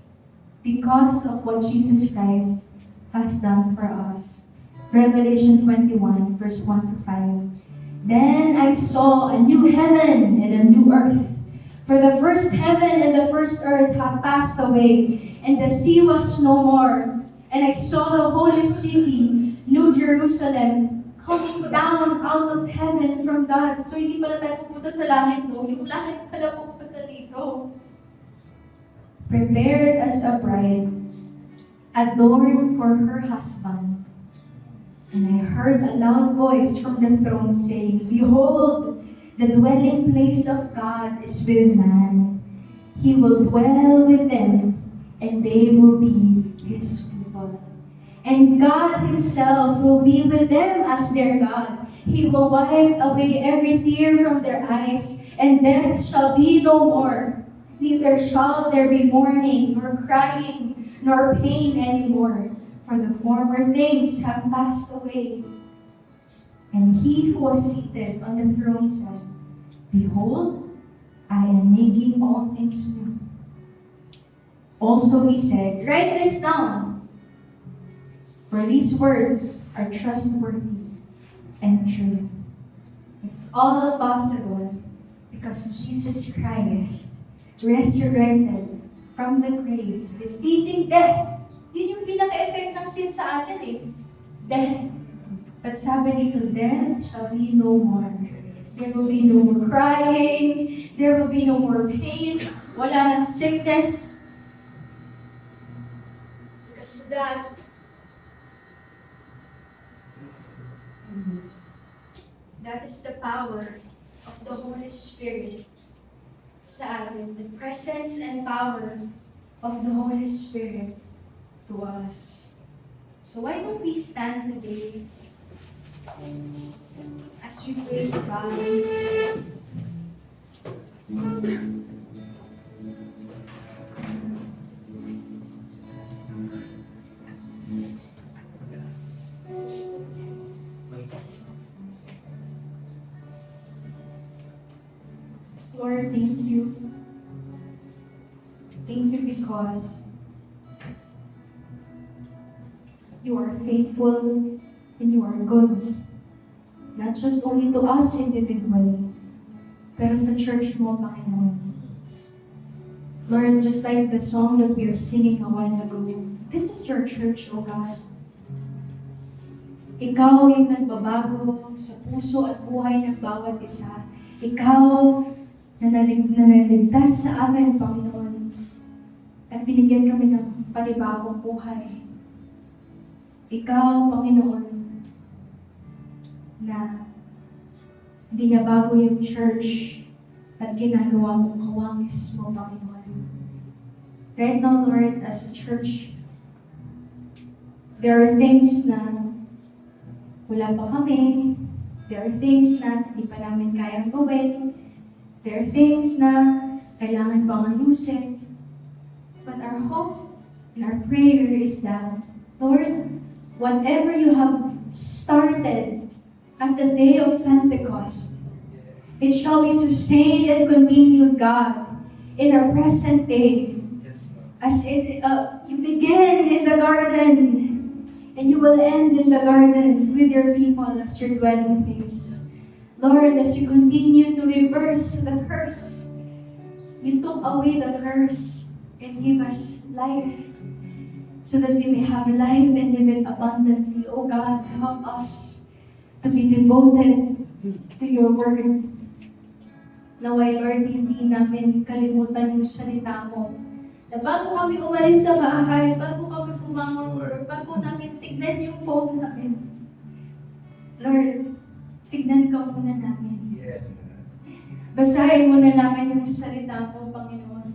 Because of what Jesus Christ has done for us. Revelation 21, verse 1 to 5. Then I saw a new heaven and a new earth. For the first heaven and the first earth had passed away, and the sea was no more. And I saw the holy city, New Jerusalem, coming down out of heaven from God. So hindi pala tayo pupunta sa langit, no? Yung langit pala pupunta dito. Prepared as a bride, adorned for her husband. And I heard a loud voice from the throne saying, Behold, the dwelling place of God is with man. He will dwell with them, and they will be His people. And God Himself will be with them as their God. He will wipe away every tear from their eyes, and death shall be no more. Neither shall there be mourning, nor crying, nor pain anymore, for the former things have passed away. And He who was seated on the throne said, Behold, I am making all things new. Also He said, Write this down, for these words are trustworthy and true. It's all possible because Jesus Christ resurrected from the grave, defeating death. Yun yung pinaka-effect ng sin sa atin eh. Death. But sabi dito, death shall be no more. There will be no more crying. There will be no more pain. Wala nang sickness. Because that is the power of the Holy Spirit sa atin. The presence and power of the Holy Spirit to us. So why don't we stand today as we pray to God? Lord, thank you. Thank you because you are faithful and you are good. Not just only to us individually, pero sa church mo, Panginoon. Lord, just like the song that we are singing a while ago, this is your church, O God. Ikaw yung nagbabago sa puso at buhay ng bawat isa. Ikaw na naligtas sa amin, Panginoon, at binigyan kami ng panibagong buhay. Ikaw, Panginoon, na binabago yung church at ginagawa mong kawangis mo, Panginoon. Right now, Lord, as a church, there are things na wala pa kami. There are things na hindi pa namin kayang gawin. There are things na kailangan pang ayusin. But our hope and our prayer is that, Lord, whatever you have started at the day of Pentecost, it shall be sustained and continued, God, in our present day. As you begin in the garden, and you will end in the garden with your people as your dwelling place. Lord, as you continue to reverse the curse, you took away the curse and give us life so that we may have life and live it abundantly. Oh God, help us to be devoted to your word. Naway, Lord, hindi namin kalimutan yung salita mo. Na bago kami umalis sa bahay, bago kami pumangon, or bago namin tignan yung phone namin, Lord, tignan ka muna namin. Basahin mo na namin yung salita mo, Panginoon.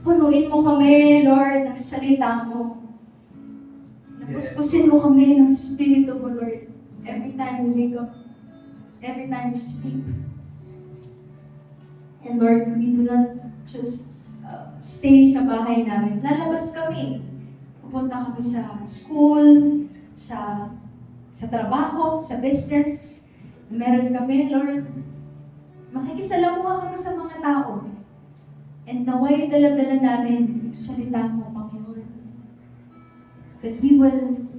Punuin mo kami, Lord, ng salita mo. Napuspusin mo kami ng Espiritu mo, Lord. Every time we wake up, every time we sleep. And Lord, we do not just stay sa bahay namin. Lalabas kami. Pupunta kami sa school, sa trabaho, sa business. Meron kami, Lord. Makikisalamuha kami sa mga tao. And naway dala-dala namin yung salita mo, Panginoon. That we will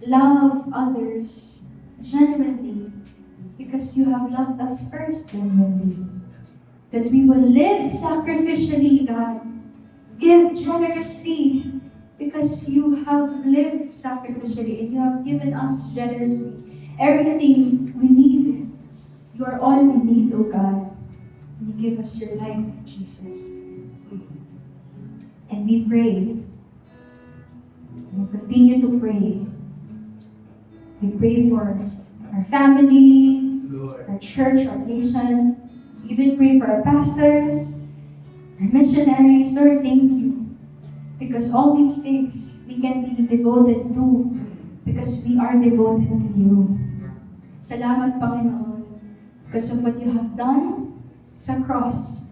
love others genuinely because you have loved us first genuinely. That we will live sacrificially, God. Give generously because you have lived sacrificially and you have given us generously everything we need. You are all we need, O God. And you give us your life, Jesus. And we pray. We continue to pray. We pray for our family, our church, our nation. We even pray for our pastors, our missionaries. Lord, thank you. Because all these things we can be devoted to because we are devoted to you. Salamat, Panginoon, because of what you have done sa cross,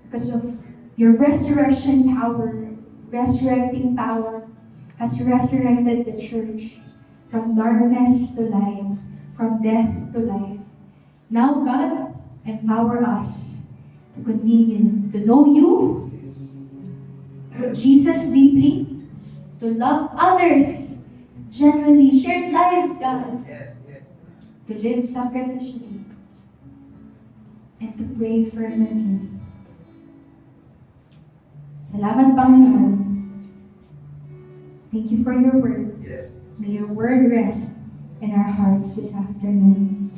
because of your resurrection power, resurrecting power, has resurrected the church from darkness to light, from death to life. Now, God, empower us to continue to know you, Jesus deeply, to love others, genuinely share lives, God, to live sacrificially, and to pray fervently. Salamat, Panginoon. Thank you for your word. May your word rest in our hearts this afternoon.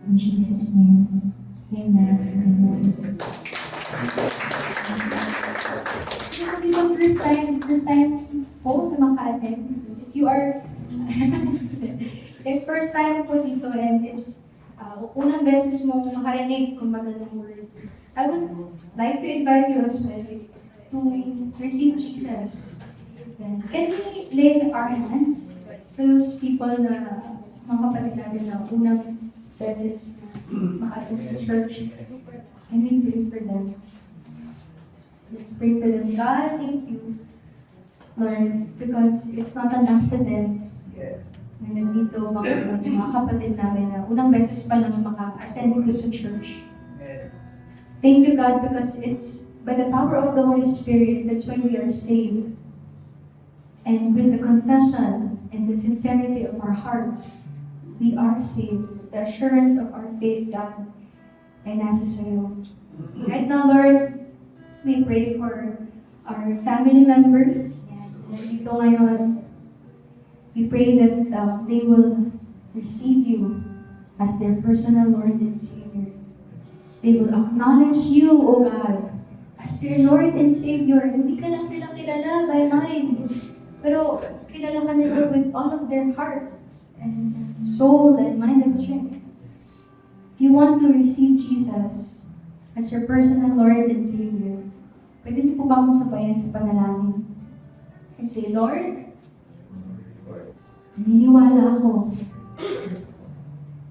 In Jesus' name, amen. Amen. Ito dito first time po na maka-attend. If you are, if first time po dito and it's unang beses mo makarinig kung magandang word, I would like to invite you as well to receive Jesus. Then, can we lay our hands for those people na mga kapatid natin na unang beses makarating sa church? And we pray for them. Let's pray for them. God, thank you, Lord, because it's not an accident. Na nandito mga kapatid namin na unang beses pa lang maka-attend dito sa church. Thank you, God, because it's by the power of the Holy Spirit, that's why we are saved. And with the confession and the sincerity of our hearts, we are saved. The assurance of our faith, God, ay nasa sa'yo. Right now, Lord, we pray for our family members. Nandito ngayon, we pray that they will receive you as their personal Lord and Savior. They will acknowledge you, O God, as their Lord and Savior. Hindi ka lang nila kilala by mind. Pero kilala ka nila with all of their heart and soul and mind and strength. If you want to receive Jesus as your personal Lord and Savior, pwede niyo po ba akong sabayan sa panalangin? And say, Lord, naniniwala ako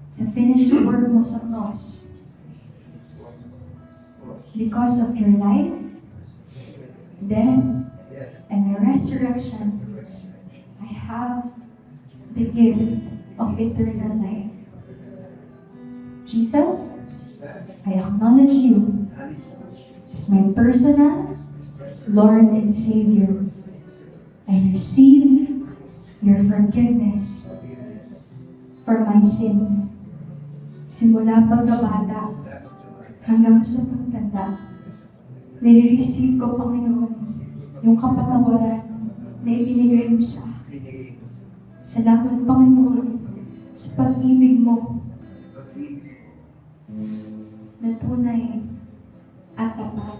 sa finished work mo sa cross. Because of your life, death, and the resurrection, I have the gift of eternal life. Jesus, I acknowledge you as my personal Lord and Savior. I receive your forgiveness for my sins. Simula pagkabata hanggang sa pagtanda, nire-receive ko, Panginoon, yung kapatawaran na ibinigay mo sa akin. Salamat, Panginoon, sa pag-ibig mo na tunay at tapat.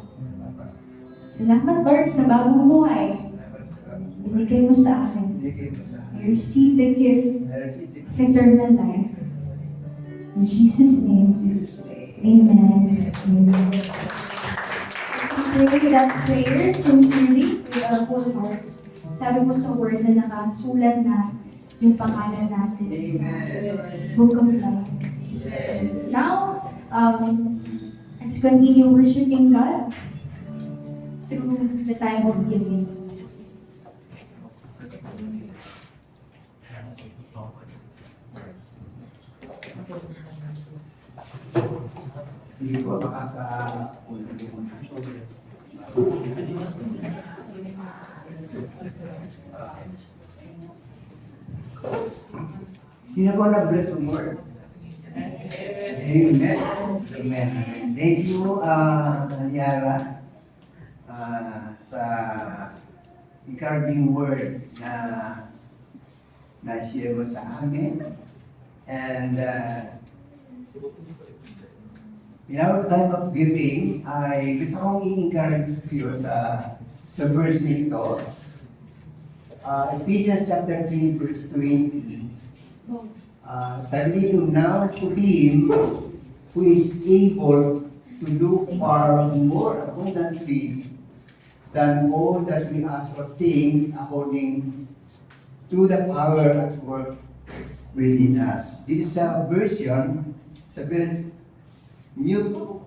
Salamat, Lord, sa bagong buhay binigay mo sa akin. I receive the gift of eternal life. In Jesus' name, amen. Amen. Pray that prayer sincerely with our whole hearts. Sabi mo sa word na nakasulat na yung pangalan natin sa Book of Life. Now, let's continue worshiping God through the time of giving. Hindi ko makaka-ulit. Sino ko na-bless ng Lord? Amen. Amen. Thank you, Yara, sa encouraging word na share mo sa amin. And in our time of giving, ay gusto kong i-encourage you sa verse nito. Ephesians chapter 3, verse 20. Sabi dito, now to Him who is able to do far more abundantly than all that we ask or think, according to the power at work within us. This is a version, sabi New,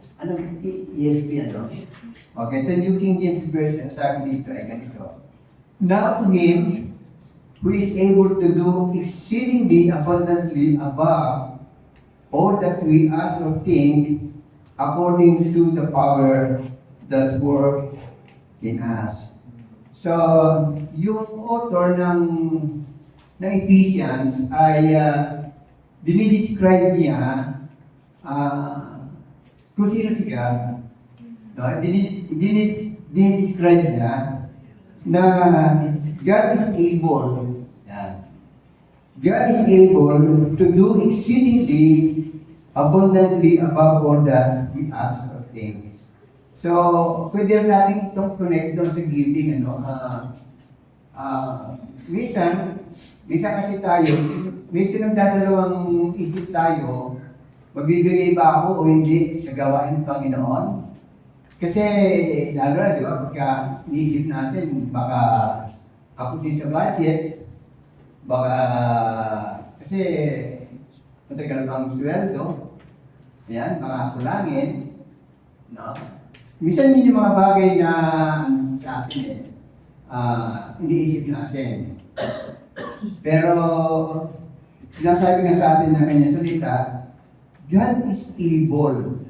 ESV, ano? Okay, so New King James Version, sabi dito ay ganito. Now to Him who is able to do exceedingly abundantly above all that we ask or think, according to the power that work in us. So, yung author ng Ephesians ay dinidescribe niya kung sino si God. No? Dinidescribe niya na God is able. Yan. God is able to do exceedingly abundantly above all that we ask or think. So, pwede natin itong connect doon sa giving. Minsan kasi tayo, medyo nagdadalawang isip tayo, magbibigay ba ako o hindi sa gawain ng Panginoon? Kasi, lalo na, di ba, pagka inisip natin, baka kapusin sa budget, baka, kasi, matagal pang sweldo, yan, baka kulangin, no? Minsan yun yung mga bagay na, sa atin iniisip natin. Pero, sinasabi nga sa atin na kanya salita, God is able.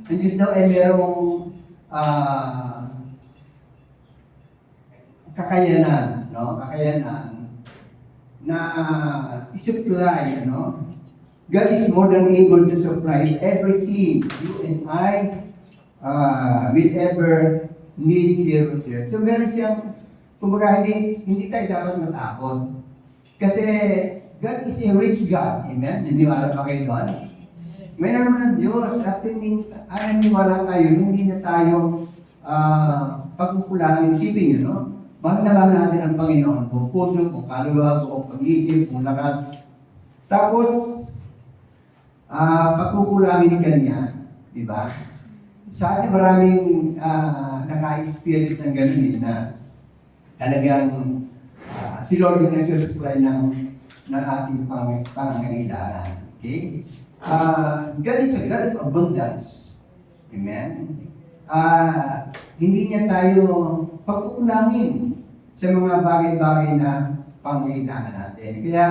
Ang Diyos daw ay merong kakayanan, no? Kakayanan na i-supply, no? God is more than able to supply everything you and I will ever need here on earth. So meron siyang, kumbaga, hindi tayo dapat matakot. Kasi God is a rich God. Amen? Naniwala pa kayo doon? Mayroon naman ng Diyos. At naniwala tayo, hindi na tayo pagkukulangin. Isipin nyo, no? Mahal na lang natin ang Panginoon, kung puso, kung kaluluwa, kung pag-isip, kung lakas. Tapos, pagkukulangin ka niya, di ba? Sa atin maraming naka-experience ng ganun na talagang si Lord yung nagsusupply ng ating pangangailangan. Okay? God is a God of abundance. Amen? Hindi niya tayo pagkukulangin sa mga bagay-bagay na pangangailangan natin. Kaya,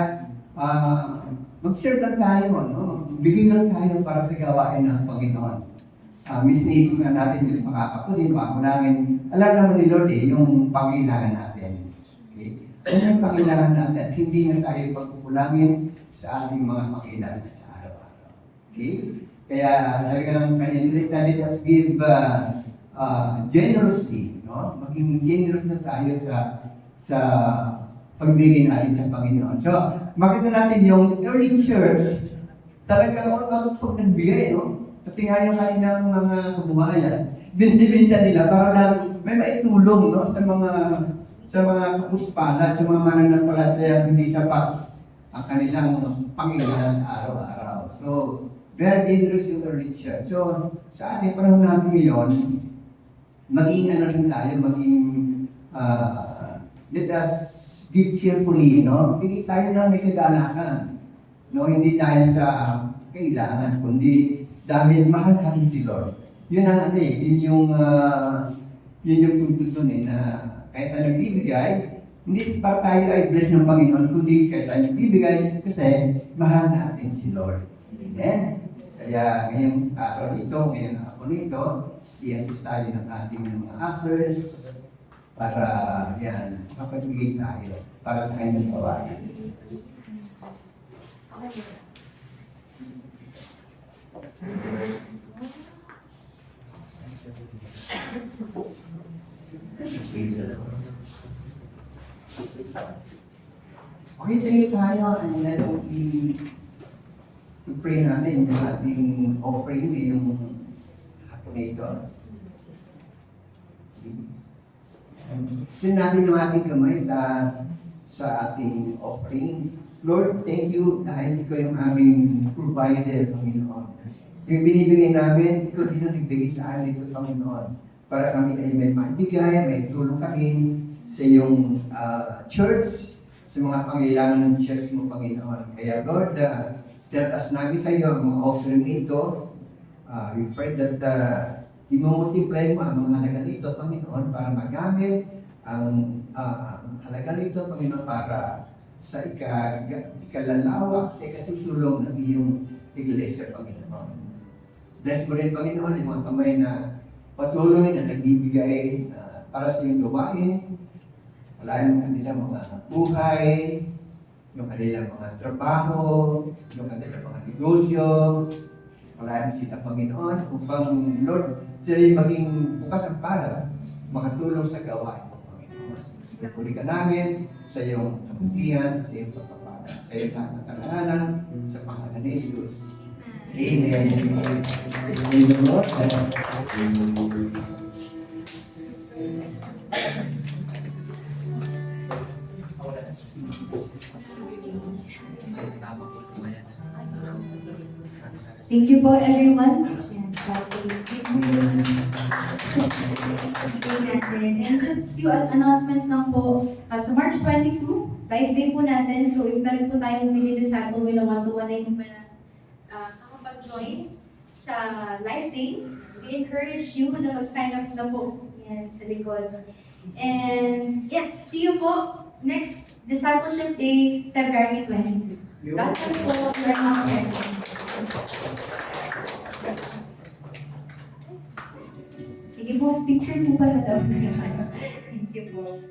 mag-serve lang tayo, no? Bigyan lang tayo para sa gawain ng Panginoon. Misnisip na natin yung makakapunin, makakulangin. Alam naman ni Lord yung pangailangan natin. Okay? Kung yung pangailangan natin, hindi na tayo pagkukulangin sa ating mga pangailangan sa araw-araw. Okay? Kaya sabi ka ng kanyang salita, let us give generously, no? Maging generous na tayo sa pagbigay natin sa Panginoon. So, makita natin yung early church, talagang all-out pag nagbigay, no? Pati nga yung kanilang mga kabuhayan, binibinta nila para lang may maitulong, no? Sa mga kapuspalan, sa mga mananampalataya, hindi sapat ang kanilang pangailangan sa araw-araw. So, very dangerous yung early church. So, sa ating panahon natin ngayon, maging ano rin tayo, maging let us give cheerfully, no? Bigay tayo ng may kagalakan. No, hindi tayo sa kailangan, kundi dahil mahal natin si Lord. Yun ang ano yun yung tugtog na kahit tayo nagbibigay, hindi pa tayo ay bless ng Panginoon, kundi kahit tayo nagbibigay, kasi mahal natin si Lord. Amen? Kaya ngayong araw nito, ngayong ako nito, i-assist tayo ng ating mga ushers para yan, mapagbigay tayo para sa kanyang gawain. Okay, tayo and then pray natin yung ating offering, yung hapon na ito. Sin natin yung ating kamay sa ating offering. Lord, thank you dahil ikaw yung aming provider, Panginoon. Yung binibigay namin, ikaw din ang nagbigay sa amin ito, Panginoon. Para kami ay may maibigay, may tulong kami sa iyong church, sa mga pangailangan ng church mo, Panginoon. Kaya Lord, tinatas namin sa iyo ang mga offering nito. We pray that i-multiply mo ang mga halaga nito, Panginoon, para magamit ang halaga nito, Panginoon, para sa ikalalawak, sa ikasusulong ng iyong iglesia, Panginoon. Bless mo rin, Panginoon, yung mga kamay na patuloy na nagbibigay para sa iyong gawain. Wala yung kanilang mga buhay, yung kanilang mga trabaho, yung kanilang mga negosyo. Wala sila, Panginoon, upang, Lord, sila yung maging bukas ang para makatulong sa gawain mo, Panginoon. Napuli ka namin sa iyong kabutihan, sa iyong pagpapala, sa iyong lahat ng karangalan, sa pangalan ni Jesus. Amen. Praise the Lord. Thank you po, everyone. And just few announcements lang po. Sa March 22, live day po natin. So, if meron po tayong mini-disciple with a one-to-one na hindi pa na nakapag-join sa live day, we encourage you na mag-sign up na po. Yan, sa likod. And yes, see you po next Discipleship Day, February 22. God bless po. Learn how to Sige po, picture po pala daw. Thank you po.